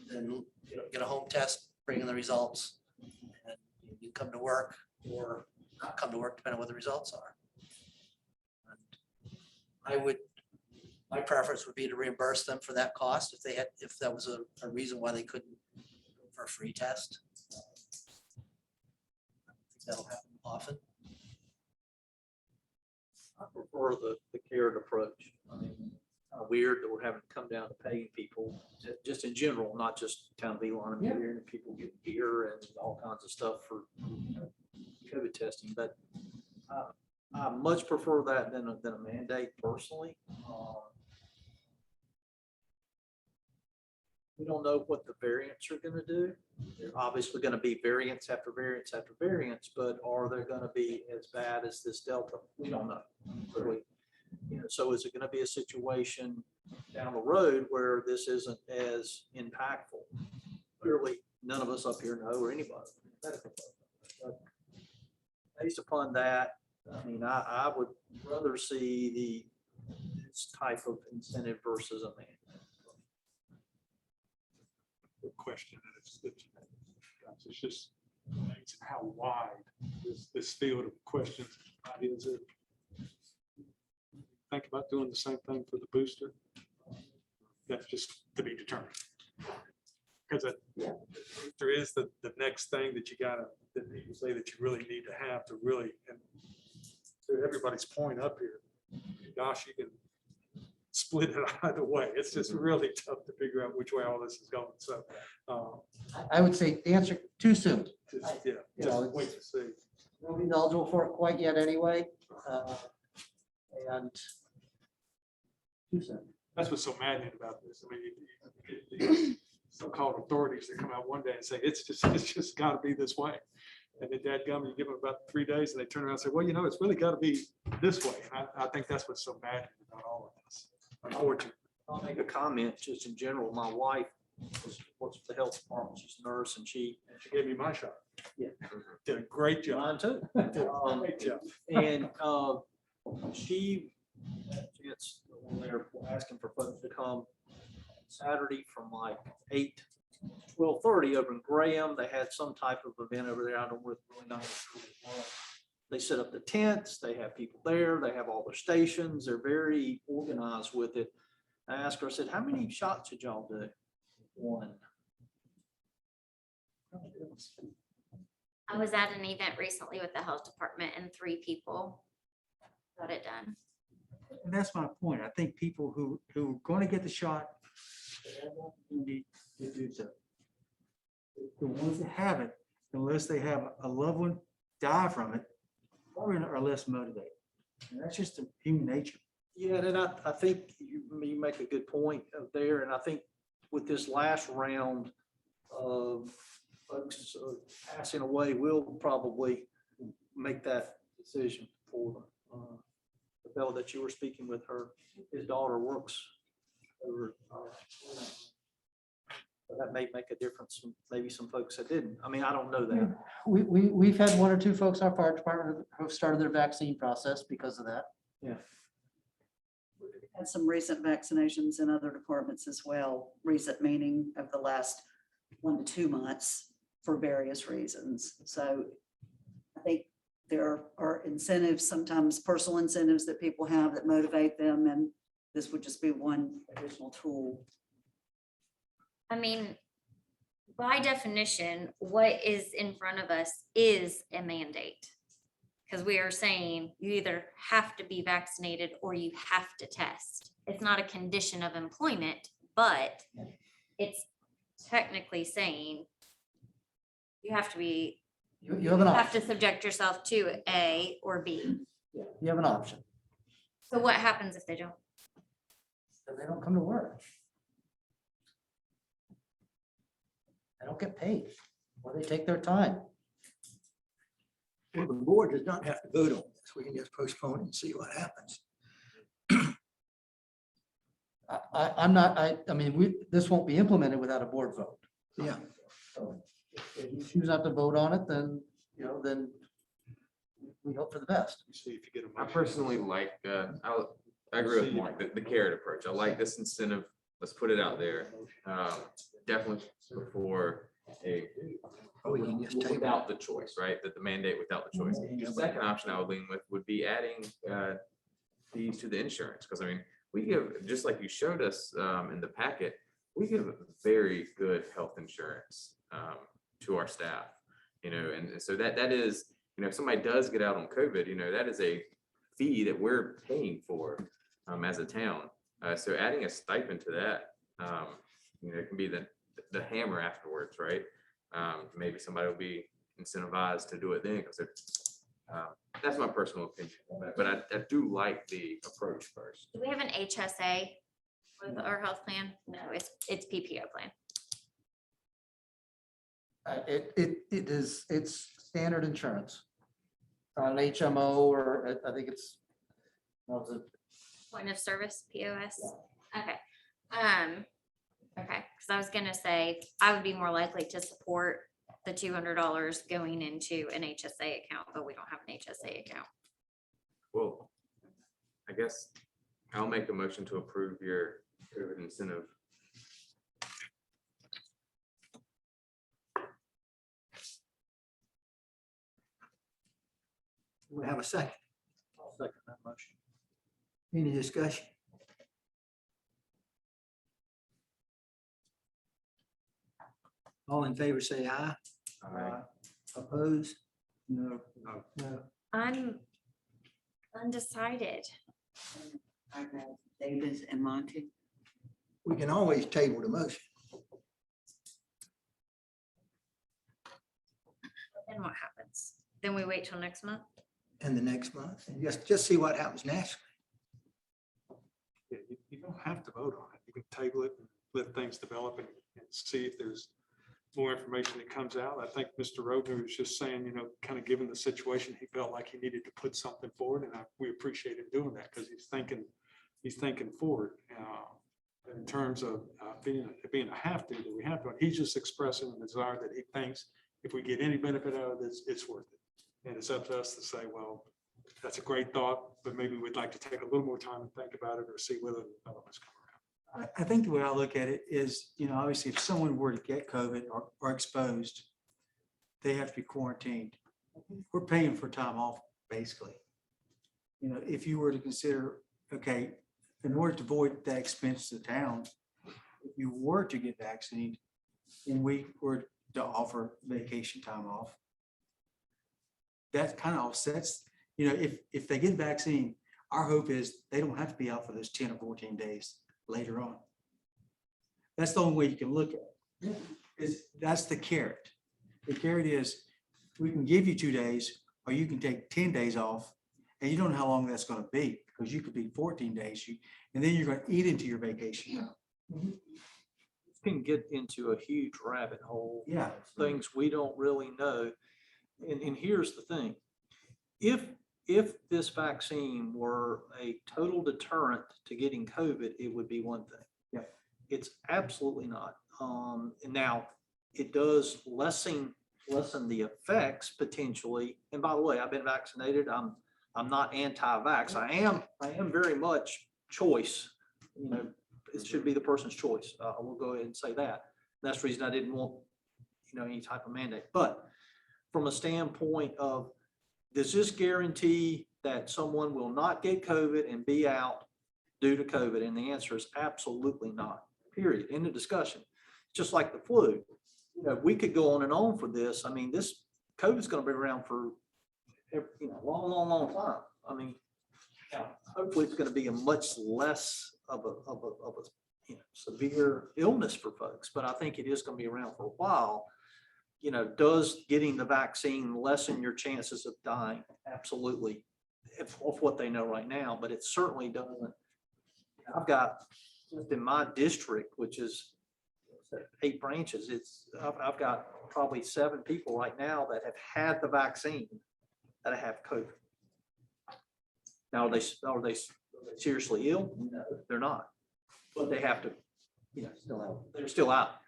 then get a home test, bring in the results, and you come to work or not come to work, depending on what the results are. And my preference would be to reimburse them for that cost if that was a reason why they couldn't go for a free test. I think that'll happen often.
I prefer the carrot approach. I mean, kind of weird that we're having to come down to paying people, just in general, not just town of Elon. I'm hearing people get gear and all kinds of stuff for COVID testing, but I much prefer that than a mandate personally. We don't know what the variants are going to do. They're obviously going to be variants after variants after variants, but are they going to be as bad as this Delta? We don't know. Really. So is it going to be a situation down the road where this isn't as impactful? Clearly, none of us up here know, or anybody. But based upon that, I mean, I would rather see this type of incentive versus a mandate.
Good question. It's just amazing how wide this field of questions is. Think about doing the same thing for the booster. That's just to be determined. Because there is the next thing that you say that you really need to have to really, and to everybody's point up here, gosh, you can split it either way. It's just really tough to figure out which way all this is going. So
I would say the answer too soon.
just wait to see.
Nobody's eligible for it quite yet anyway. And too soon.
That's what's so maddening about this. I mean, you get these so-called authorities that come out one day and say, it's just got to be this way. And then dadgum, you give them about 3 days and they turn around and say, well, it's really got to be this way. And I think that's what's so maddening about all of this. Unfortunately.
I'll make a comment just in general. My wife works with the health department. She's a nurse and she
gave me my shot.
Yeah.
Did a great job.
Mine too.
Great job.
And she, when they were asking for folks to come Saturday from like 8 to 12:30 over in Graham, they had some type of event over there. I don't really know. They set up the tents, they have people there, they have all their stations, they're very organized with it. I asked her, I said, how many shots did y'all do? 1.
I was at an event recently with the health department and 3 people got it done.
And that's my point. I think people who are going to get the shot need to do so. The ones that haven't, unless they have a loved one die from it, are less motivated. And that's just human nature.
Yeah, and I think you make a good point there. And I think with this last round of folks passing away, we'll probably make that decision for them. The fellow that you were speaking with, his daughter works over. That may make a difference. Maybe some folks that didn't. I mean, I don't know that.
We've had 1 or 2 folks in our fire department who have started their vaccine process because of that.
Yeah.
had some recent vaccinations in other departments as well, recent meaning of the last 1 to 2 months for various reasons. So I think there are incentives, sometimes personal incentives that people have that motivate them, and this would just be one additional tool.
I mean, by definition, what is in front of us is a mandate. Because we are saying you either have to be vaccinated or you have to test. It's not a condition of employment, but it's technically saying you have to be,
You have
you
an
have to
option.
subject yourself to A or B.
You have an option.
So what happens if they don't?
So they don't come to work. They don't get paid, or they take their time.
Well, the board does not have to vote on this. We can just postpone it and see what happens.
I'm not, I mean, this won't be implemented without a board vote.
Yeah.
So if you choose not to vote on it, then, then we hope for the best.
See if you get a
I
motion.
personally like, I agree with Mark, the carrot approach. I like this incentive. Let's put it out there. Definitely before a,
Oh, we can just table it.
without the choice, right? That the mandate without the choice. The second option I would lean with would be adding fees to the insurance. Because I mean, we give, just like you showed us in the packet, we give very good health insurance to our staff, and so that is, if somebody does get out on COVID, that is a fee that we're paying for as a town. So adding a stipend to that, it can be the hammer afterwards, right? Maybe somebody will be incentivized to do it then, because that's my personal opinion. But I do like the approach first.
Do we have an HSA with our health plan? No, it's PPO plan.
It's standard insurance. On an HMO, or I think it's.
Point of service, POS? Okay. Okay, because I was gonna say, I would be more likely to support the $200 going into an HSA account, but we don't have an HSA account.
Well, I guess I'll make a motion to approve your COVID incentive.
We have a second.
I'll second that motion.
Any discussion? All in favor, say aye. Opposed?
No,
No.
I'm undecided.
I know Davis and Monty.
We can always table the motion.
Then what happens? Then we wait till next month?
And the next month, and just see what happens nationally.
Yeah, you don't have to vote on it. You can table it and let things develop and see if there's more information that comes out. I think Mr. Roedner was just saying, kind of given the situation, he felt like he needed to put something forward, and we appreciate him doing that because he's thinking forward in terms of being a have to, that we have to. He's just expressing a desire that he thinks if we get any benefit out of this, it's worth it. And it's up to us to say, well, that's a great thought, but maybe we'd like to take a little more time and think about it, or see whether the developments come around.
I think the way I look at it is, obviously if someone were to get COVID or exposed, they have to be quarantined. We're paying for time off, basically. If you were to consider, okay, in order to avoid that expense to the town, if you were to get vaccinated and we were to offer vacation time off, that kind of offsets, if they get vaccine, our hope is they don't have to be out for those 10 or 14 days later on. That's the only way you can look at it. That's the carrot. The carrot is we can give you 2 days, or you can take 10 days off, and you don't know how long that's going to be, because you could be 14 days, and then you're going to eat into your vacation.
Can get into a huge rabbit hole.
Yeah.
Things we don't really know. And here's the thing. If this vaccine were a total deterrent to getting COVID, it would be one thing.
Yeah.
It's absolutely not. And now it does lessen the effects potentially. And by the way, I've been vaccinated. I'm not anti-vax. I am very much choice, it should be the person's choice. I will go ahead and say that. That's the reason I didn't want, any type of mandate. But from a standpoint of, does this guarantee that someone will not get COVID and be out due to COVID? And the answer is absolutely not, period. End of discussion. Just like the flu, we could go on and on for this. I mean, this COVID is going to be around for, long, long, long time. I mean, hopefully it's going to be a much less of a severe illness for folks, but I think it is going to be around for a while. Does getting the vaccine lessen your chances of dying? Absolutely, of what they know right now, but it certainly doesn't. I've got just in my district, which is 8 branches, I've got probably 7 people right now that have had the vaccine that have COVID. Now, are they seriously ill? No, they're not, but they have to, they're still out.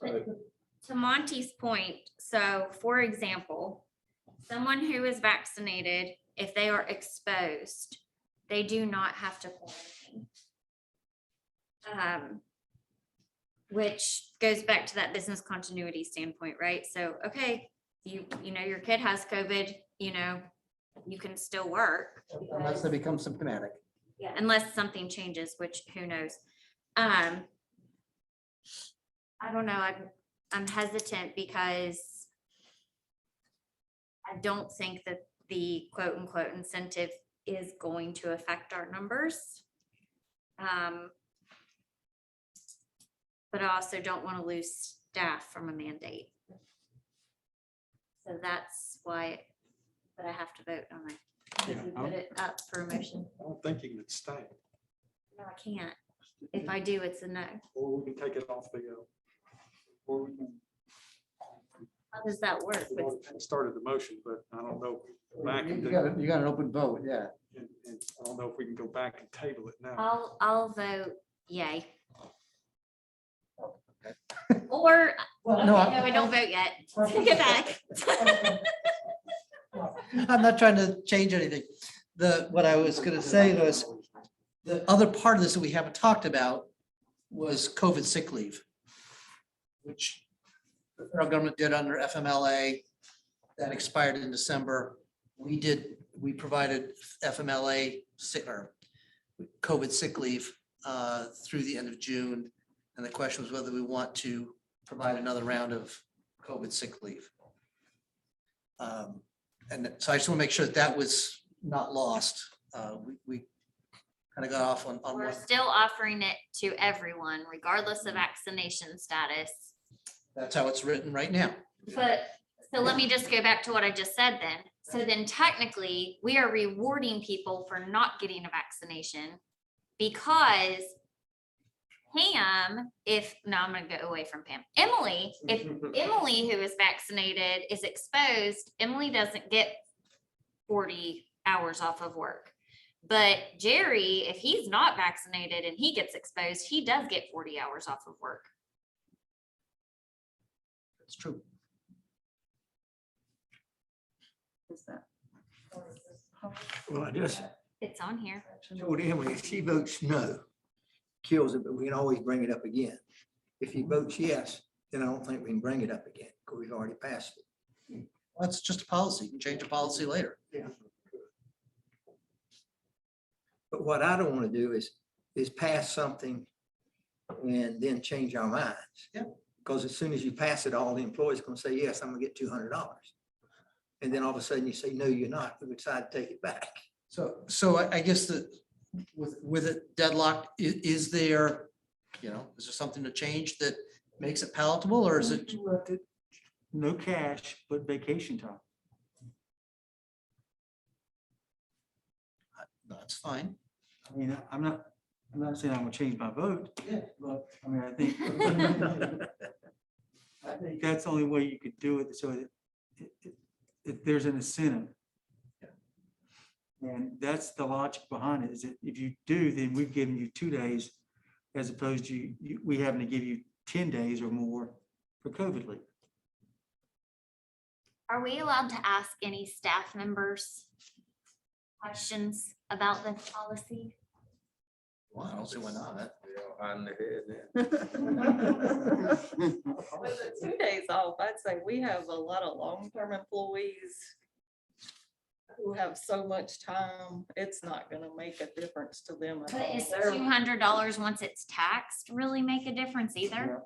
To Monty's point, so for example, someone who is vaccinated, if they are exposed, they do not have to quarantine. Which goes back to that business continuity standpoint, right? So, okay, you know your kid has COVID, you can still work.
Unless they become symptomatic.
Yeah, unless something changes, which who knows. I don't know, I'm hesitant because I don't think that the quote unquote incentive is going to affect our numbers. But I also don't want to lose staff from a mandate. So that's why, but I have to vote on it. If you put it up for a motion.
I don't think you can abstain,
No, I can't. If I do, it's a no.
or we can take it off the, or we can.
How does that work?
We already started the motion, but I don't know. Back and
You got an open vote, yeah.
and I don't know if we can go back and table it now.
I'll vote yay. Or,
Well,
okay,
no,
no, I don't vote yet. Take it back.
I'm not trying to change anything. What I was gonna say was, the other part of this that we haven't talked about was COVID sick leave, which the federal government did under FMLA, that expired in December. We provided FMLA sick or COVID sick leave through the end of June. And the question was whether we want to provide another round of COVID sick leave. And so I just want to make sure that was not lost. We kind of got off on
We're
one.
still offering it to everyone, regardless of vaccination status.
That's how it's written right now.
But, so let me just go back to what I just said then. So then technically, we are rewarding people for not getting a vaccination because Pam, I'm gonna go away from Pam. Emily, if Emily, who is vaccinated, is exposed, Emily doesn't get 40 hours off of work. But Jerry, if he's not vaccinated and he gets exposed, he does get 40 hours off of work.
It's true.
Is that?
Well, I just
It's on here.
told Emily, if she votes no, kills it, but we can always bring it up again. If he votes yes, then I don't think we can bring it up again because we've already passed it.
Well, it's just a policy. You can change a policy later.
But what I don't want to do is pass something and then change our minds.
Yeah.
Because as soon as you pass it, all the employees are going to say, yes, I'm gonna get $200. And then all of a sudden you say, no, you're not. We decide to take it back.
So I guess that with it deadlocked, is there something to change that makes it palatable, or is it?
No cash, but vacation time.
That's fine.
I mean, I'm not saying I'm gonna change my vote.
Yeah.
But I mean, I think that's the only way you could do it, so that there's an incentive. And that's the logic behind it, is that if you do, then we've given you 2 days as opposed to we having to give you 10 days or more for COVID leave.
Are we allowed to ask any staff members questions about this policy?
Well, I don't see why not.
On the head, yeah.
With the 2 days off, I'd say we have a lot of long-term employees who have so much time, it's not gonna make a difference to them. at
But
all.
is
They're-
$200 once it's taxed really make a difference either?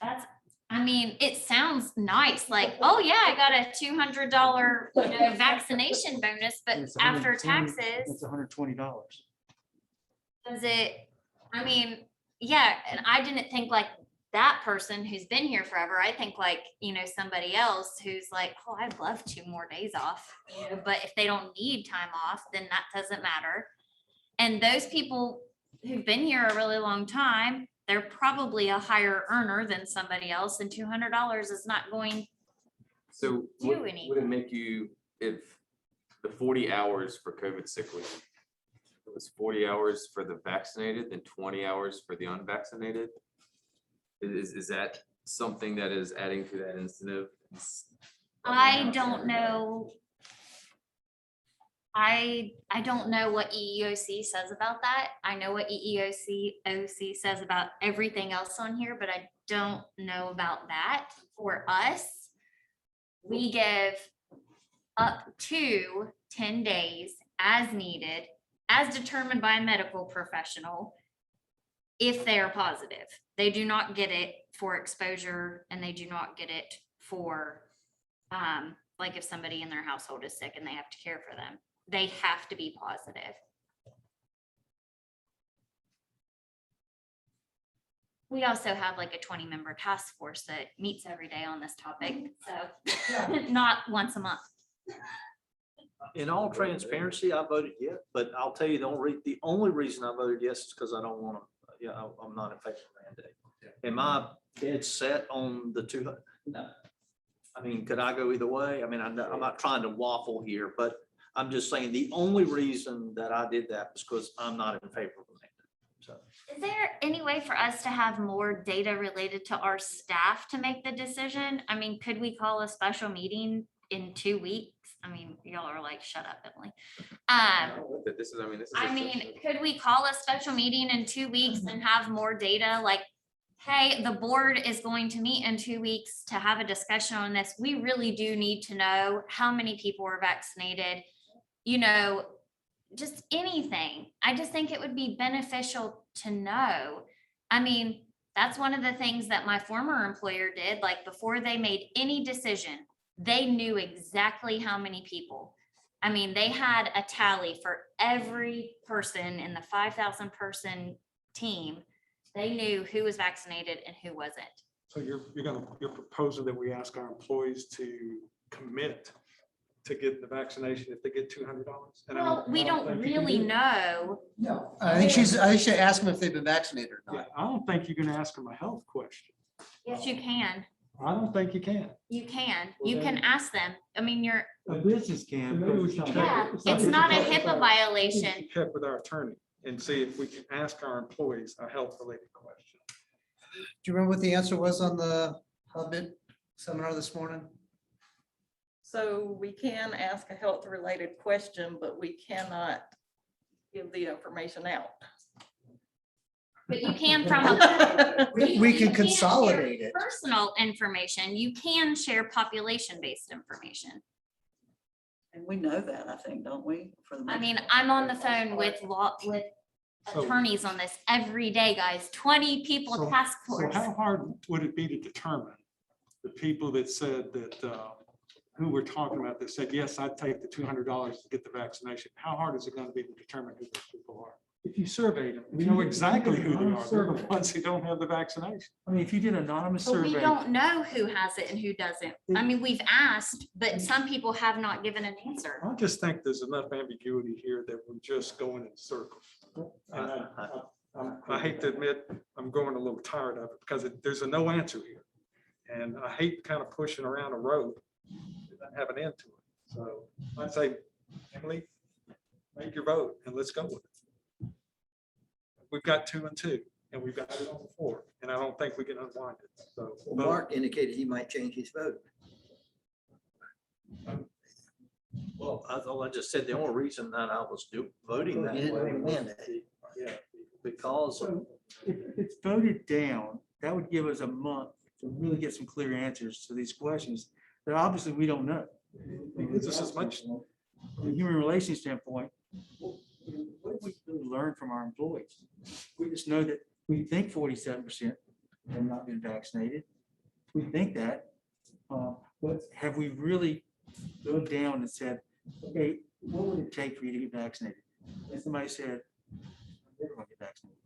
That's, I mean, it sounds nice, like, oh yeah, I got a $200, vaccination bonus, but
It's
after
120
taxes,
It's $120.
does it, I mean, yeah, and I didn't think like that person who's been here forever. I think like, somebody else who's like, oh, I'd love 2 more days off, but if they don't need time off, then that doesn't matter. And those people who've been here a really long time, they're probably a higher earner than somebody else, and $200 is not going.
So
Do
would
any.
would it make you, if the 40 hours for COVID sick leave, it was 40 hours for the vaccinated, then 20 hours for the unvaccinated? Is that something that is adding to that incentive?
I don't know. I don't know what EEOC says about that. I know what EEOC says about everything else on here, but I don't know about that. For us, we give up to 10 days as needed, as determined by a medical professional, if they are positive. They do not get it for exposure, and they do not get it for, like if somebody in their household is sick and they have to care for them. They have to be positive. We also have like a 20-member task force that meets every day on this topic, so not once a month.
In all transparency, I voted yes, but I'll tell you, the only reason I voted yes is because I don't want to, I'm not in favor of mandate. Am I dead set on the 200? No. I mean, could I go either way? I mean, I'm not trying to waffle here, but I'm just saying the only reason that I did that was because I'm not in favor of a mandate. So.
Is there any way for us to have more data related to our staff to make the decision? I mean, could we call a special meeting in 2 weeks? I mean, y'all are like, shut up, Emily.
This is, this is.
I mean, could we call a special meeting in 2 weeks and have more data? Like, hey, the board is going to meet in 2 weeks to have a discussion on this. We really do need to know how many people are vaccinated, just anything. I just think it would be beneficial to know. I mean, that's one of the things that my former employer did. Like, before they made any decision, they knew exactly how many people. I mean, they had a tally for every person in the 5,000 person team. They knew who was vaccinated and who wasn't.
So you're proposing that we ask our employees to commit to get the vaccination if they get $200?
Well, we don't really know.
No, I think she should ask them if they've been vaccinated or
Yeah,
not.
I don't think you're gonna ask them a health question.
Yes, you can.
I don't think you can.
You can. You can ask them. I mean,
A business can.
Maybe we should check.
yeah, it's not a HIPAA violation.
Check with our attorney and see if we can ask our employees a health related question.
Do you remember what the answer was on the Hubit seminar this morning?
So we can ask a health-related question, but we cannot give the information out.
But you can from a.
We
you
can
share
consolidate it.
Personal information. You can share population-based information.
And we know that, I think, don't we? For the
I
most
mean,
part.
I'm on the phone with
So-
attorneys on this every day, guys. 20 people
So-
task
So
force.
how hard would it be to determine the people that said that, who we're talking about that said, yes, I'd take the $200 to get the vaccination? How hard is it going to be to determine who those people are? If you surveyed them, we know exactly who they are. They're the ones who don't have the vaccination.
I mean, if you did an anonymous
But we
survey.
don't know who has it and who doesn't. I mean, we've asked, but some people have not given an answer.
I just think there's enough ambiguity here that we're just going in circles. And I hate to admit, I'm growing a little tired of it because there's a no answer here. And I hate kind of pushing around a road that have an end to it. So I'd say, Emily, make your vote and let's go with it. We've got 2 and 2 and we've got it on the floor and I don't think we can unwind it. So
Well, Mark indicated he might change his vote.
Well, I just said the only reason that I was voting that
You didn't
way
have a mandate.
yeah,
because
So if it's voted down, that would give us a month to really get some clear answers to these questions that obviously we don't know.
Gives us as much-
From a human relations standpoint, what do we really learn from our employees? We just know that we think 47% have not been vaccinated. We think that, but have we really gone down and said, okay, what would it take for you to get vaccinated? And somebody said, I'm never gonna get vaccinated.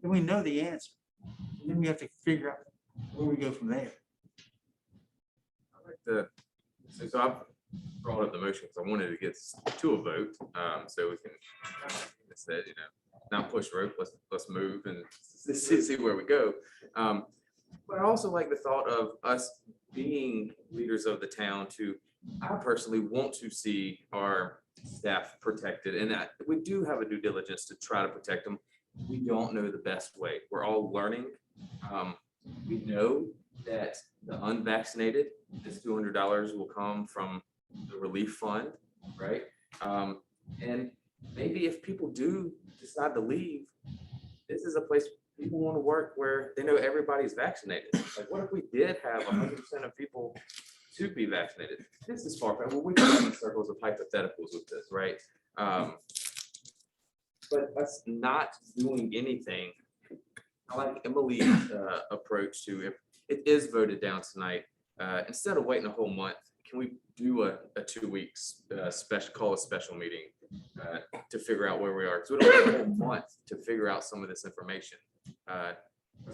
Then we know the answer. And then we have to figure out where we go from there.
I like so I've brought up the motion because I wanted to get to a vote, so we can, instead, not push rope, let's move and see where we go. But I also like the thought of us being leaders of the town I personally want to see our staff protected, and that we do have a due diligence to try to protect them. We don't know the best way. We're all learning. We know that the unvaccinated, this $200 will come from the relief fund, right? And maybe if people do decide to leave, this is a place people want to work where they know everybody's vaccinated. Like, what if we did have 100% of people to be vaccinated? This is far from, well, we can run in circles of hypotheticals with this, right? But us not doing anything, I like Emily's approach to, if it is voted down tonight, instead of waiting a whole month, can we do a 2 weeks call a special meeting to figure out where we are? Because we don't have a whole month to figure out some of this information.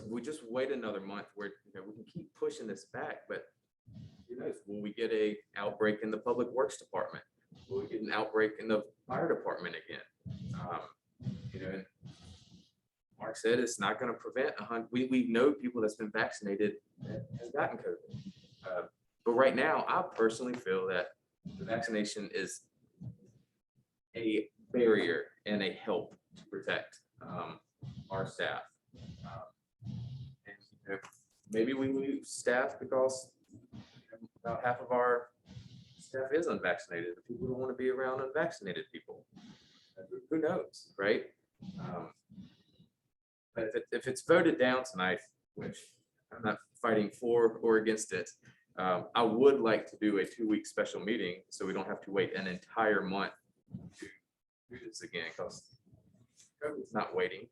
We just wait another month where we can keep pushing this back, but who knows? Will we get a outbreak in the public works department? Will we get an outbreak in the fire department again? And Mark said it's not going to prevent we know people that's been vaccinated that has gotten COVID. But right now, I personally feel that the vaccination is a barrier and a help to protect our staff. And maybe we lose staff because about half of our staff is unvaccinated. People don't want to be around unvaccinated people. Who knows, right? But if it's voted down tonight, which I'm not fighting for or against it, I would like to do a 2-week special meeting so we don't have to wait an entire month to do this again, because COVID's not waiting,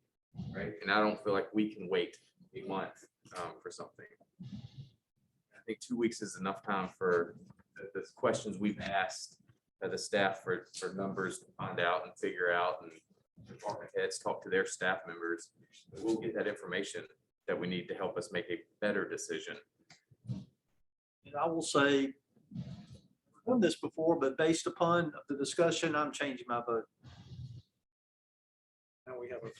right? And I don't feel like we can wait a month for something. I think 2 weeks is enough time for the questions we've asked the staff for numbers to find out and figure out, and department heads talk to their staff members. We'll get that information that we need to help us make a better decision.
And I will say, I've done this before, but based upon the discussion, I'm changing my vote.
Now we have a.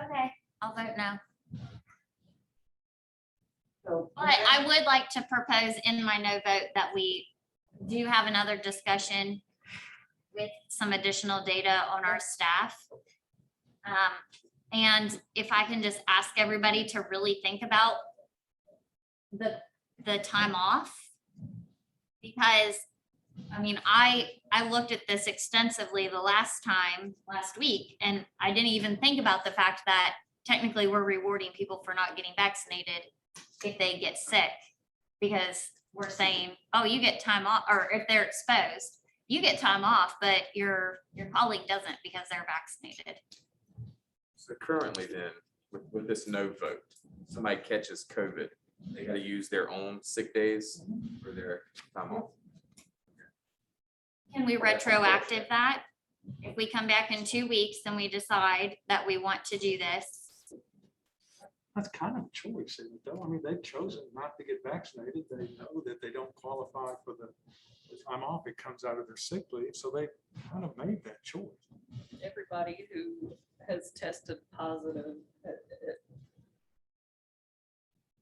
Okay, I'll vote no.
So,
But I would like to propose in my no vote that we do have another discussion with some additional data on our staff. And if I can just ask everybody to really think about the time off. Because, I mean, I looked at this extensively last week, and I didn't even think about the fact that technically we're rewarding people for not getting vaccinated if they get sick, because we're saying, oh, you get time off, or if they're exposed, you get time off, but your colleague doesn't because they're vaccinated.
So currently then, with this no vote, somebody catches COVID, they got to use their own sick days for their time off.
Can we retroactive that? If we come back in 2 weeks and we decide that we want to do this,
That's kind of a choice, isn't it, though? I mean, they've chosen not to get vaccinated. They know that they don't qualify for the time off. It comes out of their sick leave, so they kind of made that choice.
Everybody who has tested positive,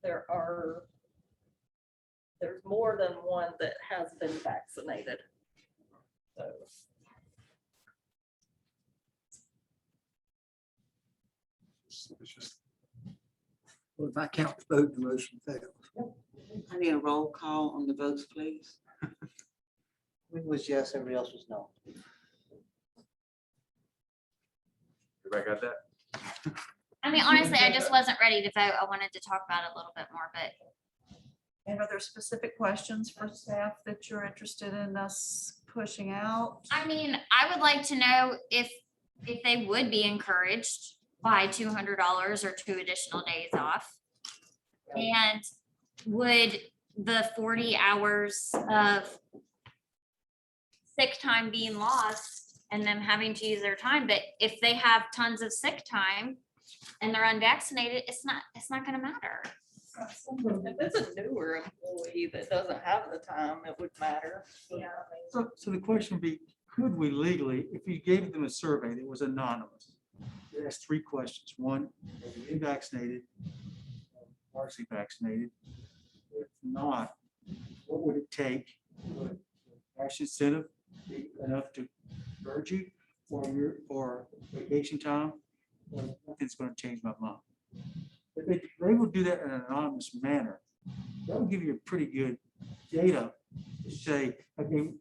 there's more than one that has been vaccinated. So.
It's just,
Well, if I count the vote, the motion fails.
I need a roll call on the votes, please.
It was yes, everybody else was no.
Everybody got that?
I mean, honestly, I just wasn't ready to vote. I wanted to talk about it a little bit more, but
And are there specific questions for staff that you're interested in us pushing out?
I mean, I would like to know if they would be encouraged by $200 or 2 additional days off. And would the 40 hours of sick time being lost and them having to use their time, but if they have tons of sick time and they're unvaccinated, it's not gonna matter.
If it's a newer employee that doesn't have the time, it would matter.
So the question would be, could we legally, if you gave them a survey that was anonymous, they asked 3 questions. One, are you vaccinated, partially vaccinated? If not, what would it take? Would cash incentive be enough to urge you for vacation time? Well, nothing's going to change my mind. If they will do that in an anonymous manner, that will give you a pretty good data to say, okay,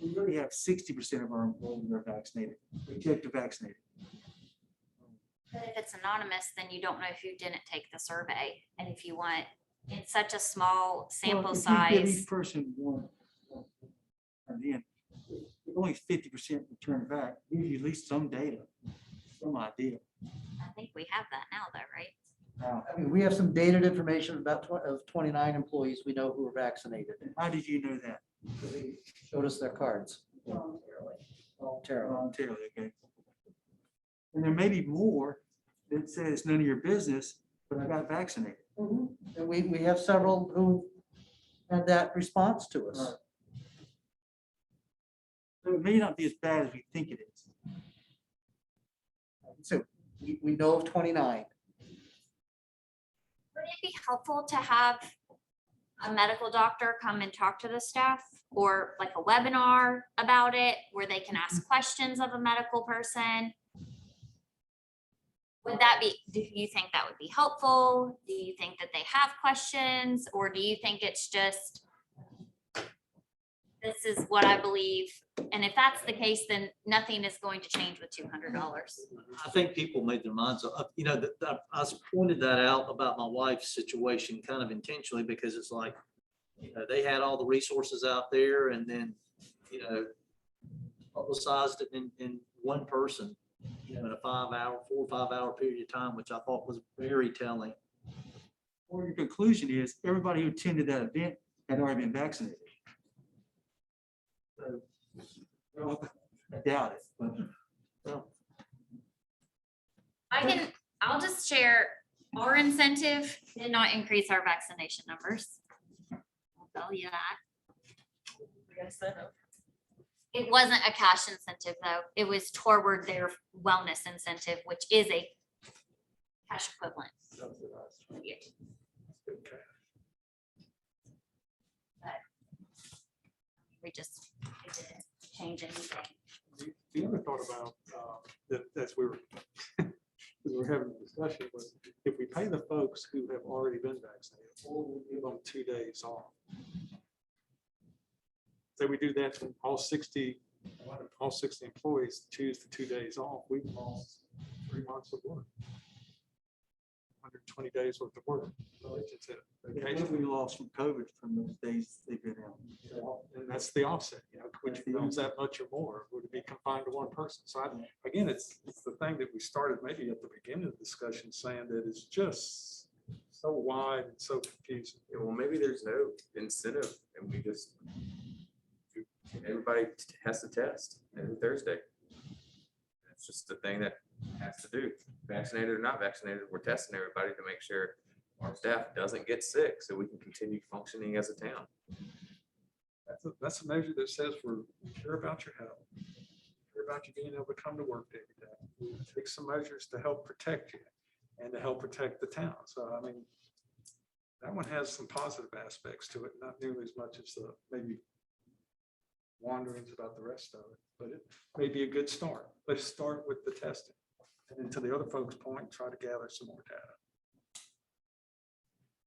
we really have 60% of our employees are vaccinated. We check to vaccinated.
But if it's anonymous, then you don't know who didn't take the survey. And if you want, it's such a small sample
Well, if you give
size.
each person one, and then if only 50% return back, gives you at least some data, some idea.
I think we have that now though, right?
I mean, we have some dated information about of 29 employees we know who are vaccinated.
How did you know that?
They showed us their cards.
Voluntarily, okay. And there may be more that say it's none of your business, but I got vaccinated.
And we have several who had that response to us.
Right. So it may not be as bad as we think it is.
So we know of 29.
Would it be helpful to have a medical doctor come and talk to the staff, or like a webinar about it where they can ask questions of a medical person? Would that be, do you think that would be helpful? Do you think that they have questions, or do you think it's just, this is what I believe? And if that's the case, then nothing is going to change with $200.
I think people made their minds up, you know, I pointed that out about my wife's situation kind of intentionally, because it's like, you know, they had all the resources out there, and then, you know, publicized it in one person, you know, in a 4 or 5 hour period of time, which I thought was very telling.
Or your conclusion is everybody who attended that event had already been vaccinated. So, well, I doubt it, but well,
I'll just share, our incentive did not increase our vaccination numbers. I'll tell you that. It wasn't a cash incentive though. It was toward their wellness incentive, which is a cash equivalent. Yeah. We just, it didn't change anything.
The other thought about that as we were as we were having a discussion was, if we pay the folks who have already been vaccinated, or we give them 2 days off. Say we do that to all 60 employees choose the 2 days off, we've lost 3 months of work. 120 days worth of work. It's a
what
vacation.
have we lost from COVID from those days they've been out?
And that's the offset, you know, would you lose that much or more? Would it be confined to one person? So again, it's the thing that we started maybe at the beginning of the discussion, saying that it's just so wide and so confusing.
Yeah, well, maybe there's no incentive, and we just, everybody has to test every Thursday. It's just the thing that has to do, vaccinated or not vaccinated, we're testing everybody to make sure our staff doesn't get sick, so we can continue functioning as a town.
That's a measure that says we're sure about your health, sure about you being able to come to work every day. We take some measures to help protect you and to help protect the town. So, I mean, that one has some positive aspects to it, not nearly as much as the maybe wanderings about the rest of it, but it may be a good start. Let's start with the testing. And then to the other folks' point, try to gather some more data.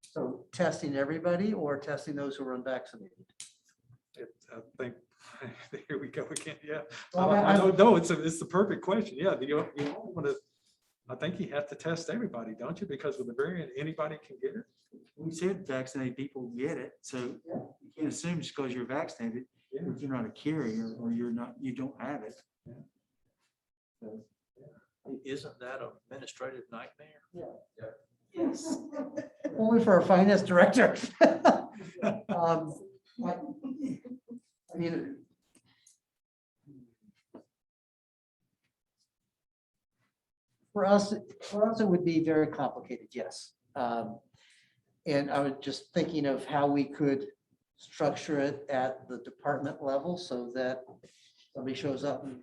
So testing everybody or testing those who are unvaccinated?
I think, here we go again, yeah.
Well,
I don't know, it's the perfect question, yeah, you don't want to I think you have to test everybody, don't you? Because with the variant, anybody can get it.
We said vaccinated people get it, so you can't assume just because you're vaccinated,
Yeah.
if you're not a carrier or you're not, you don't have it. So,
Isn't that an administrative nightmare?
Yes. Only for our finance director. I mean, for us, it would be very complicated, yes. And I was just thinking of how we could structure it at the department level so that somebody shows up and,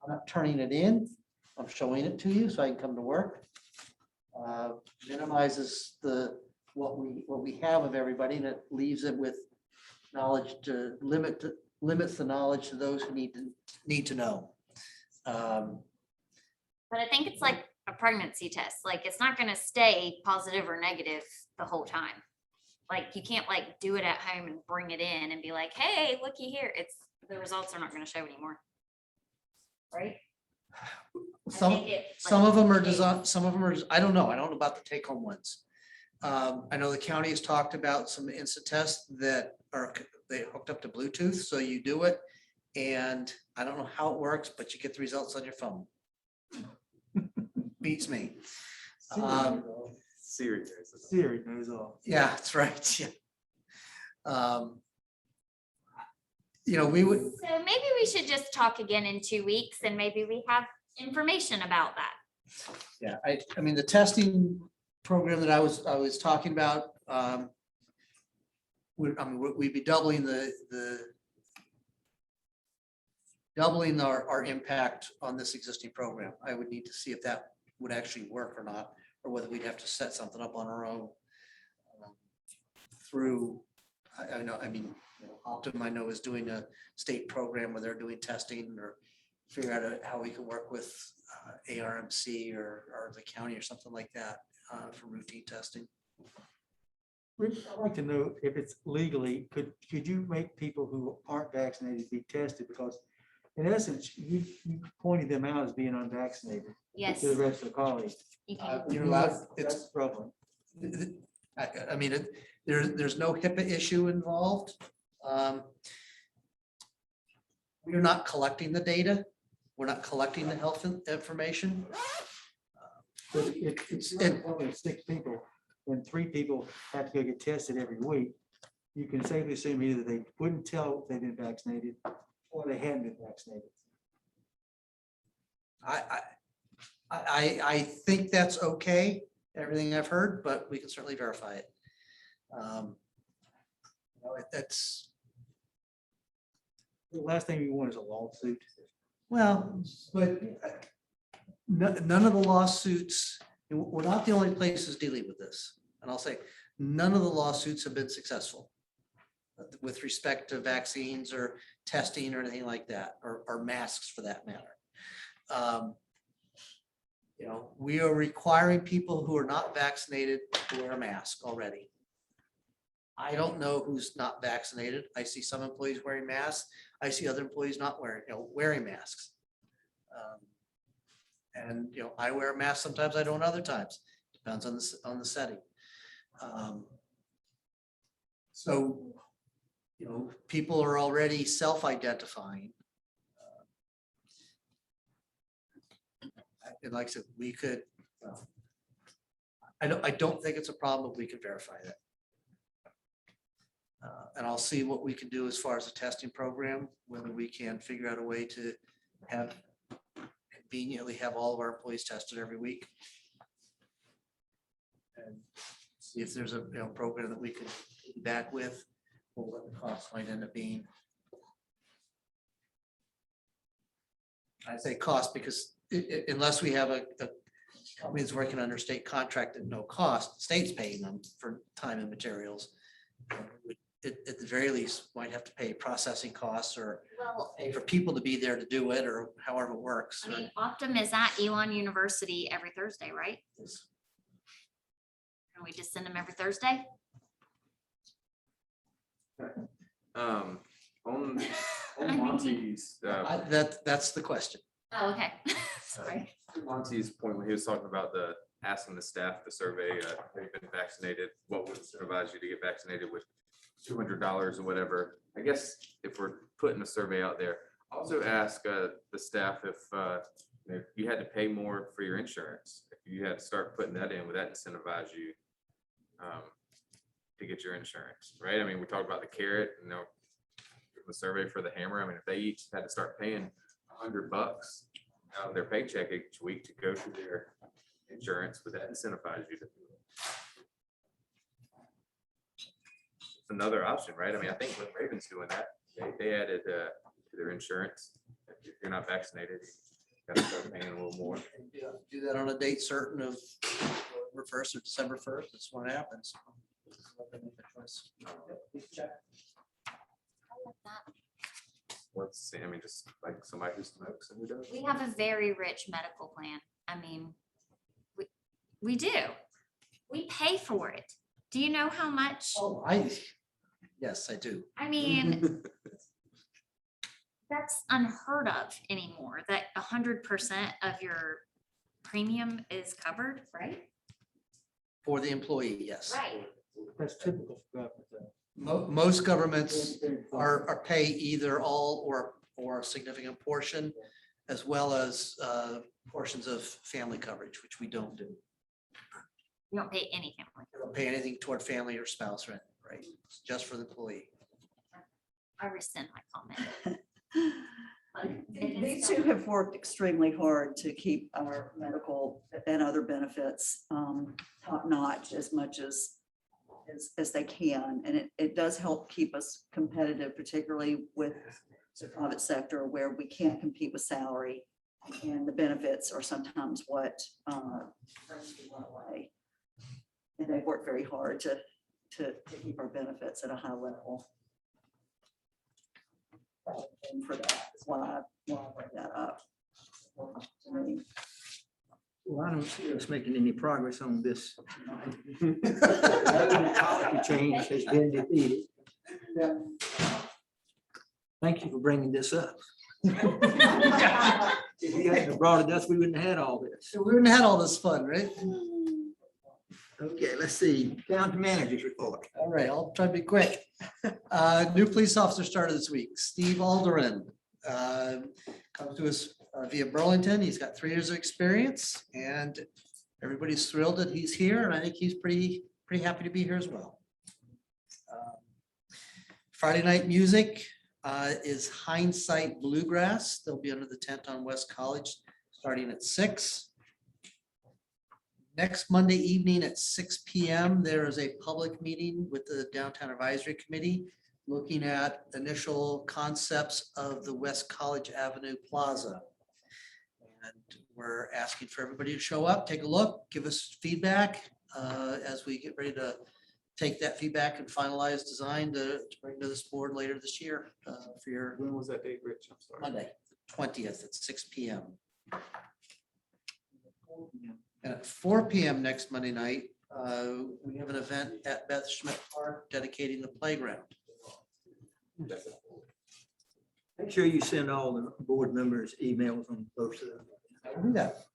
I'm not turning it in, I'm showing it to you so I can come to work. Minimizes what we have of everybody, and it leaves it with knowledge to limits the knowledge to those who need to know.
But I think it's like a pregnancy test. Like, it's not gonna stay positive or negative the whole time. Like, you can't like do it at home and bring it in and be like, hey, looky here. The results are not gonna show anymore. Right?
Some
think it,
some
like,
of them are
takes-
designed, some of them are, I don't know about the take home ones. I know the county has talked about some instant tests that they hooked up to Bluetooth, so you do it. And I don't know how it works, but you get the results on your phone. Beats me.
Serious.
Siri knows all.
Yeah, that's right. Yeah. We would,
So maybe we should just talk again in 2 weeks and maybe we have information about that.
yeah, I mean, the testing program that I was talking about, we'd be doubling our impact on this existing program. I would need to see if that would actually work or not, or whether we'd have to set something up on our own. Through, Optum, I know, is doing a state program where they're doing testing, or figure out how we can work with ARMC or the county or something like that for routine testing.
I'd like to know if it's legally, could you make people who aren't vaccinated be tested? Because in essence, you pointed them out as being unvaccinated
Yes.
to the rest of the colleagues.
You can.
You're allowed,
That's troubling.
I mean, there's no HIPAA issue involved. We're not collecting the data. We're not collecting the health information.
But if it's only 6 people, and 3 people have to go get tested every week, you can safely assume either they wouldn't tell if they've been vaccinated or they hadn't been vaccinated.
I think that's okay, everything I've heard, but we can certainly verify it. That's,
The last thing we want is a lawsuit.
well, but none of the lawsuits, and we're not the only places dealing with this. And I'll say, none of the lawsuits have been successful with respect to vaccines or testing or anything like that, or masks for that matter. We are requiring people who are not vaccinated to wear a mask already. I don't know who's not vaccinated. I see some employees wearing masks. I see other employees not wearing masks. And I wear a mask sometimes, I don't other times. Depends on the setting. So, people are already self-identifying. And like I said, we could, I don't think it's a problem, but we could verify that. And I'll see what we can do as far as the testing program, whether we can figure out a way to conveniently have all of our employees tested every week. And see if there's a program that we could back with, or what the cost might end up being. I say cost because unless we have a company that's working under state contract at no cost, the state's paying them for time and materials. At the very least, might have to pay processing costs or
Well,
pay for people to be there to do it, or however it works.
I mean, Optum is at Elon University every Thursday, right? Can we just send them every Thursday?
On Monty's,
That's the question.
Oh, okay. Sorry.
Monty's point when he was talking about the asking the staff to survey, have you been vaccinated? What would incentivize you to get vaccinated with $200 or whatever? I guess if we're putting a survey out there, also ask the staff if you had to pay more for your insurance. If you had to start putting that in, would that incentivize you to get your insurance, right? I mean, we talked about the carrot, the survey for the hammer. I mean, if they each had to start paying $100 out of their paycheck each week to go to their insurance, would that incentivize you to do it? It's another option, right? I mean, I think when Raven's doing that, they added to their insurance. If you're not vaccinated, you gotta start paying a little more.
Do that on a date certain of November 1st or December 1st. That's when it happens. Let them make the choice.
I mean, just like somebody who smokes and who does.
We have a very rich medical plan. I mean, we do. We pay for it. Do you know how much?
Oh, yes, I do.
I mean, that's unheard of anymore, that 100% of your premium is covered, right?
For the employee, yes.
Right.
That's typical for government, though.
Most governments are pay either all or a significant portion, as well as portions of family coverage, which we don't do.
You don't pay anything.
We don't pay anything toward family or spouse rent, right? It's just for the employee.
I rescind my comment.
These two have worked extremely hard to keep our medical and other benefits top notch as much as they can. And it does help keep us competitive, particularly with the private sector where we can't compete with salary. And the benefits are sometimes what brings people away. And they've worked very hard to keep our benefits at a high level. And for that, that's why I bring that up.
Well, I don't see us making any progress on this. Policy change has been defeated. Thank you for bringing this up. If you hadn't brought it up, we wouldn't have had all this.
So we wouldn't have had all this fun, right?
Okay, let's see. County managers report.
All right, I'll try to be quick. New police officer started this week, Steve Alderin. Comes to us via Burlington. He's got 3 years of experience and everybody's thrilled that he's here. And I think he's pretty happy to be here as well. Friday night music is Hindsight Bluegrass. They'll be under the tent on West College starting at 6. Next Monday evening at 6 p.m., there is a public meeting with the Downtown Advisory Committee looking at initial concepts of the West College Avenue Plaza. And we're asking for everybody to show up, take a look, give us feedback as we get ready to take that feedback and finalize design to bring to this board later this year for your
When was that date, Rich? I'm sorry.
Monday, 20th at 6 p.m. And at 4 p.m. next Monday night, we have an event at Beth Schmidt Park dedicating the playground.
Make sure you send all the board members emails on both of them.
I will do that.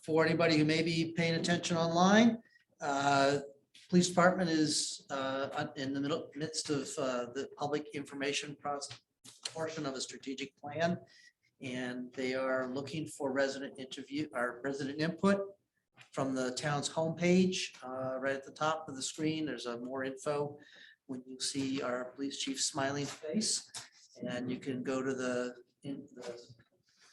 For anybody who may be paying attention online, police department is in the midst of the public information portion of a strategic plan. And they are looking for resident input from the town's homepage. Right at the top of the screen, there's a more info when you see our police chief smiling face. And you can go to the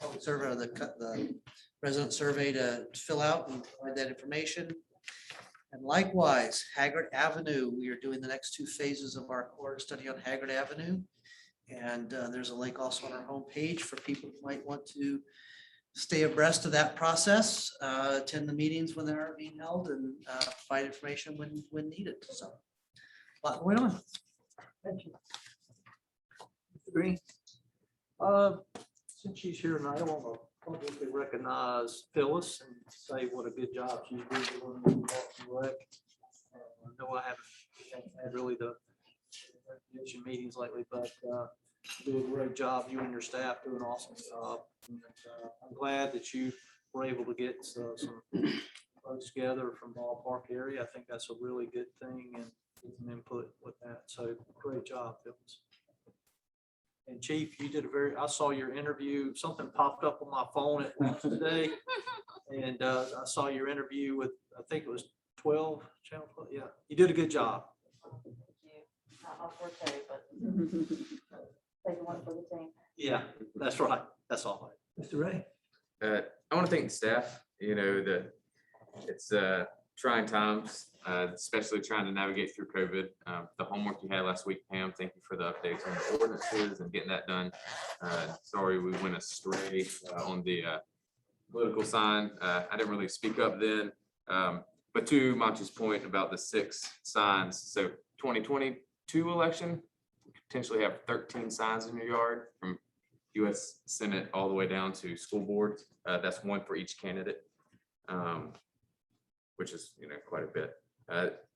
public survey or the resident survey to fill out and provide that information. And likewise, Haggard Avenue, we are doing the next 2 phases of our core study on Haggard Avenue. And there's a link also on our homepage for people who might want to stay abreast of that process, attend the meetings when they're being held and provide information when needed. So a lot going on.
Thank you. Green.
Since she's here tonight, I want to publicly recognize Phyllis and say what a good job she's doing in Parks and Rec. I know I haven't had really the recognition meetings lately, but do a great job. You and your staff do an awesome job. And, I'm glad that you were able to get some folks together from ballpark area. I think that's a really good thing and get some input with that. So great job, Phyllis. And Chief, you did I saw your interview, something popped up on my phone at work today. And I saw your interview with, I think it was 12, Channel 12. Yeah, you did a good job.
Not my forte, but taking one for the team.
Yeah, that's right. That's all.
Mr. Ray?
I want to thank the staff, it's trying times, especially trying to navigate through COVID. The homework you had last week, Pam, thank you for the updates on the ordinances and getting that done. Sorry, we went astray on the political sign. I didn't really speak up then. But to Monty's point about the 6 signs, so 2022 election, potentially have 13 signs in your yard from US Senate all the way down to school boards. That's 1 for each candidate, which is, quite a bit.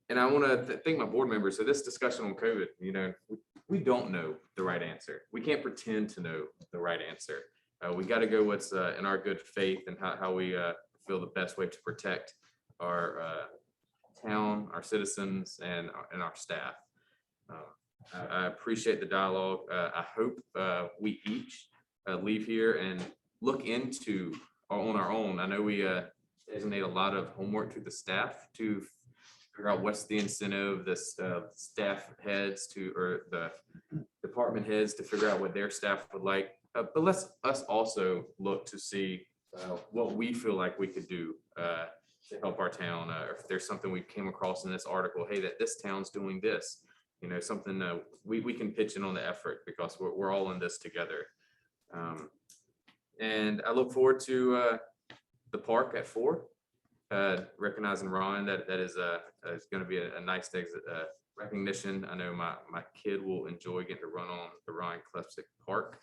And I want to thank my board members. So this discussion on COVID, we don't know the right answer. We can't pretend to know the right answer. We got to go what's in our good faith and how we feel the best way to protect our town, our citizens, and our staff. I appreciate the dialogue. I hope we each leave here and look into on our own. I know we designate a lot of homework to the staff to figure out what's the incentive, the staff heads or the department heads to figure out what their staff would like. But let's us also look to see what we feel like we could do to help our town. Or if there's something we came across in this article, hey, that this town's doing this, something we can pitch in on the effort because we're all in this together. And I look forward to the park at 4, recognizing Ron. That is going to be a nice recognition. I know my kid will enjoy getting to run on the Ryan Klepsick Park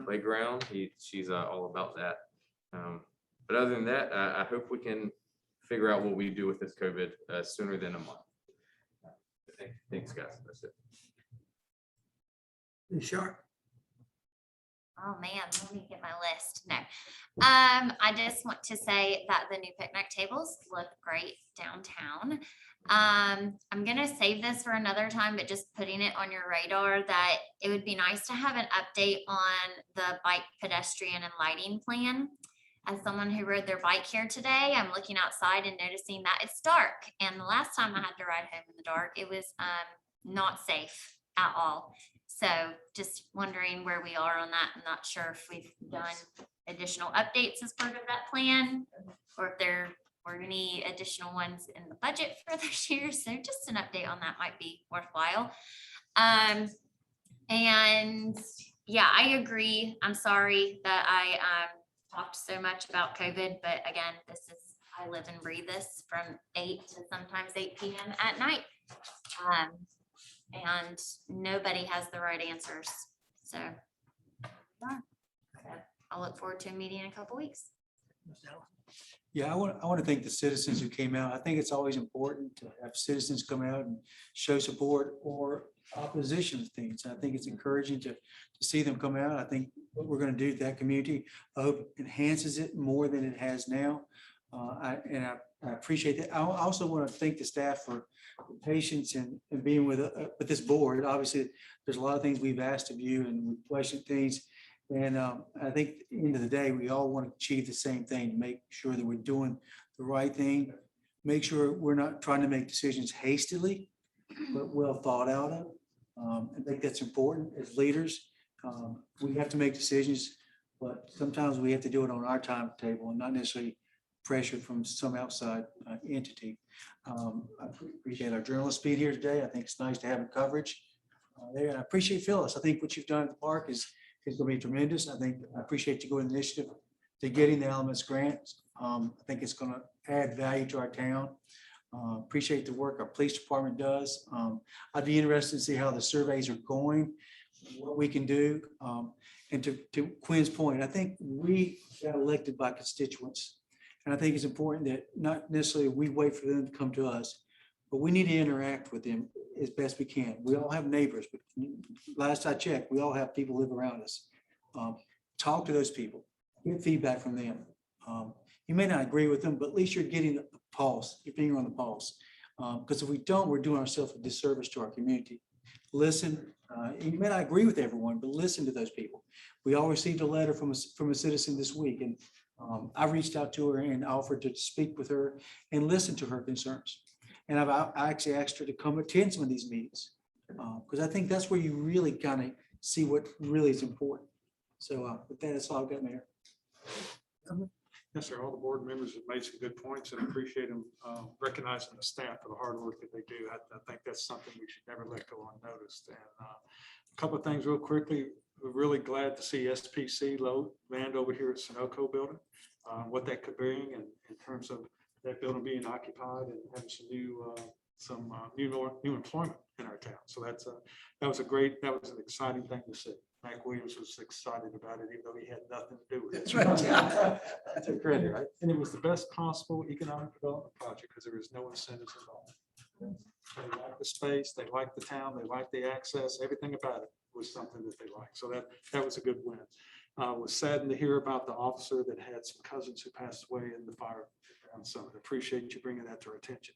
playground. She's all about that. But other than that, I hope we can figure out what we do with this COVID sooner than a month. Thanks, guys. That's it.
Sharp?
Oh, man, let me get my list. No. I just want to say that the new picnic tables look great downtown. I'm gonna save this for another time, but just putting it on your radar that it would be nice to have an update on the bike, pedestrian, and lighting plan. As someone who rode their bike here today, I'm looking outside and noticing that it's dark. And the last time I had to ride home in the dark, it was not safe at all. So just wondering where we are on that. I'm not sure if we've done additional updates as part of that plan or if there were any additional ones in the budget for this year. So just an update on that might be worthwhile. And yeah, I agree. I'm sorry that I talked so much about COVID, but again, I live and breathe this from 8 to sometimes 8 p.m. at night. And nobody has the right answers. So yeah. I'll look forward to a meeting in a couple weeks.
Yeah, I want to thank the citizens who came out. I think it's always important to have citizens come out and show support or opposition to things. I think it's encouraging to see them come out. I think what we're going to do to that community, I hope enhances it more than it has now. I appreciate that. I also want to thank the staff for patience and being with this board. Obviously, there's a lot of things we've asked of you and we questioned things. And I think at the end of the day, we all want to achieve the same thing, to make sure that we're doing the right thing, make sure we're not trying to make decisions hastily, but well thought out of. I think that's important as leaders. We have to make decisions, but sometimes we have to do it on our timetable and not necessarily pressure from some outside entity. I appreciate our journalist being here today. I think it's nice to have a coverage there. And I appreciate Phyllis. I think what you've done at the park is going to be tremendous. I appreciate you going initiative to getting the Elements grants. I think it's going to add value to our town. Appreciate the work our police department does. I'd be interested to see how the surveys are going, what we can do. And to Quinn's point, I think we got elected by constituents. And I think it's important that not necessarily we wait for them to come to us, but we need to interact with them as best we can. We all have neighbors, but last I checked, we all have people live around us. Talk to those people, get feedback from them. You may not agree with them, but at least you're getting a pulse, your finger on the pulse. Because if we don't, we're doing ourselves a disservice to our community. Listen, you may not agree with everyone, but listen to those people. We all received a letter from a citizen this week, and I reached out to her and offered to speak with her and listen to her concerns. And I actually asked her to come attend some of these meetings, because I think that's where you really kind of see what really is important. So with that, that's all I've got, Mayor.
Yes, sir. All the board members have made some good points and appreciate them recognizing the staff for the hard work that they do. I think that's something we should never let go unnoticed. And a couple of things real quickly. We're really glad to see SPC land over here at Sunoco building, what that could bring in terms of that building being occupied and having some new employment in our town. So that was an exciting thing to see. Mac Williams was excited about it, even though he had nothing to do with it.
That's right.
That's a credit, right? And it was the best possible economic development project because there was no incentives involved. They like the space, they like the town, they like the access, everything about it was something that they liked. So that was a good win. Was saddened to hear about the officer that had some cousins who passed away in the fire on Summit. Appreciate you bringing that to our attention.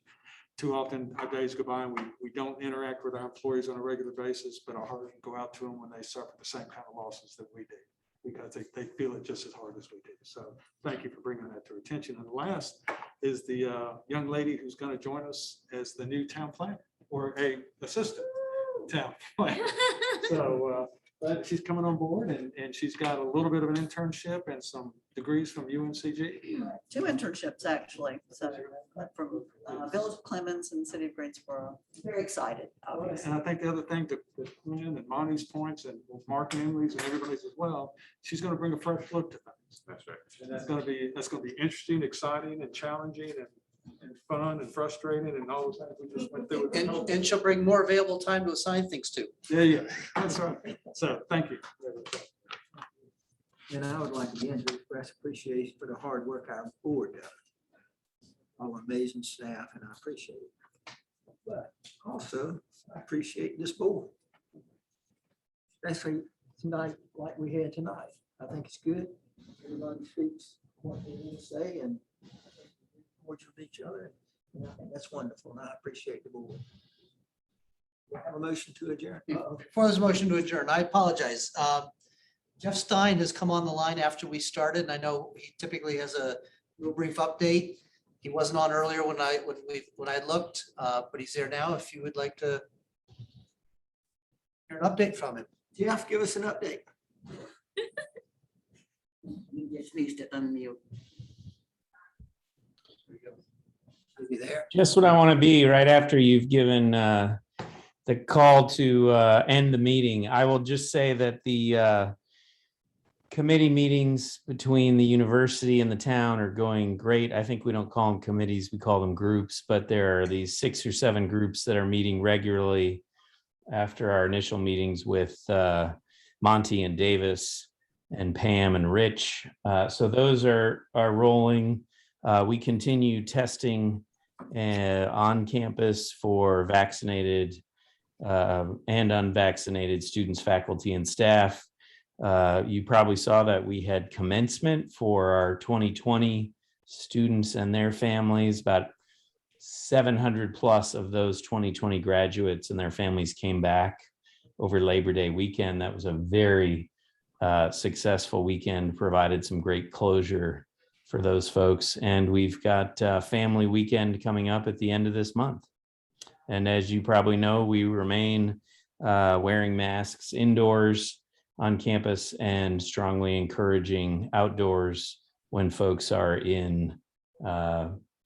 Too often our days go by and we don't interact with our employees on a regular basis, but our heart can go out to them when they suffer the same kind of losses that we do, because they feel it just as hard as we do. So thank you for bringing that to our attention. And the last is the young lady who's going to join us as the new town planner, or a assistant town planner. So she's coming on board and she's got a little bit of an internship and some degrees from UNCG.
2 internships, actually. So from Village of Clemens and City of Greensboro. Very excited. Obviously.
And I think the other thing to Quinn and Monty's points and Mark and Emily's and everybody's as well, she's going to bring a fresh look to things.
That's right.
And that's going to be interesting, exciting, and challenging, and fun and frustrating, and all those things we just went through.
And she'll bring more available time to assign things to.
Yeah, that's right. So thank you.
And I would like again to express appreciation for the hard work our board does. All amazing staff, and I appreciate it. But also, I appreciate this board. Especially tonight, like we had tonight. I think it's good. Everybody speaks what they want to say and works with each other. And I think that's wonderful, and I appreciate the board. Do I have a motion to adjourn?
Before there's a motion to adjourn, I apologize. Jeff Stein has come on the line after we started, and I know he typically has a real brief update. He wasn't on earlier when I looked, but he's there now. If you would like to hear an update from him.
Jeff, give us an update.
He just needs to unmute.
Is he there?
Just what I want to be right after you've given the call to end the meeting. I will just say that the committee meetings between the university and the town are going great. I think we don't call them committees, we call them groups, but there are these 6 or 7 groups that are meeting regularly after our initial meetings with Monty and Davis and Pam and Rich. So those are rolling. We continue testing on campus for vaccinated and unvaccinated students, faculty, and staff. You probably saw that we had commencement for our 2020 students and their families. About 700 plus of those 2020 graduates and their families came back over Labor Day weekend. That was a very successful weekend, provided some great closure for those folks. And we've got family weekend coming up at the end of this month. And as you probably know, we remain wearing masks indoors on campus and strongly encouraging outdoors when folks are in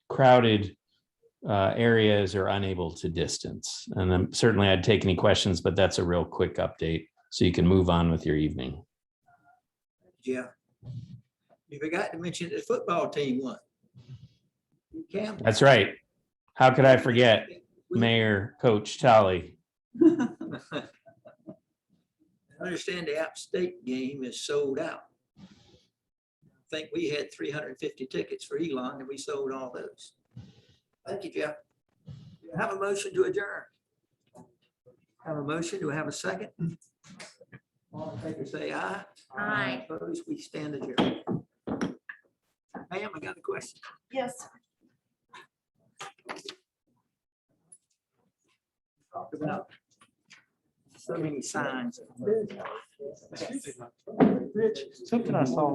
crowded areas or unable to distance. And then certainly I'd take any questions, but that's a real quick update so you can move on with your evening.
Yeah. You forgot to mention the football team won.
That's right. How could I forget Mayor Coach Talley?
I understand the App State game is sold out. I think we had 350 tickets for Elon and we sold all those. Thank you, Jeff. Do you have a motion to adjourn? Have a motion. Do we have a second? All in favor, say aye.
Aye.
Opposed, we stand adjourned. Ma'am, I got a question.
Yes.
Talk about so many signs.
Rich, something I saw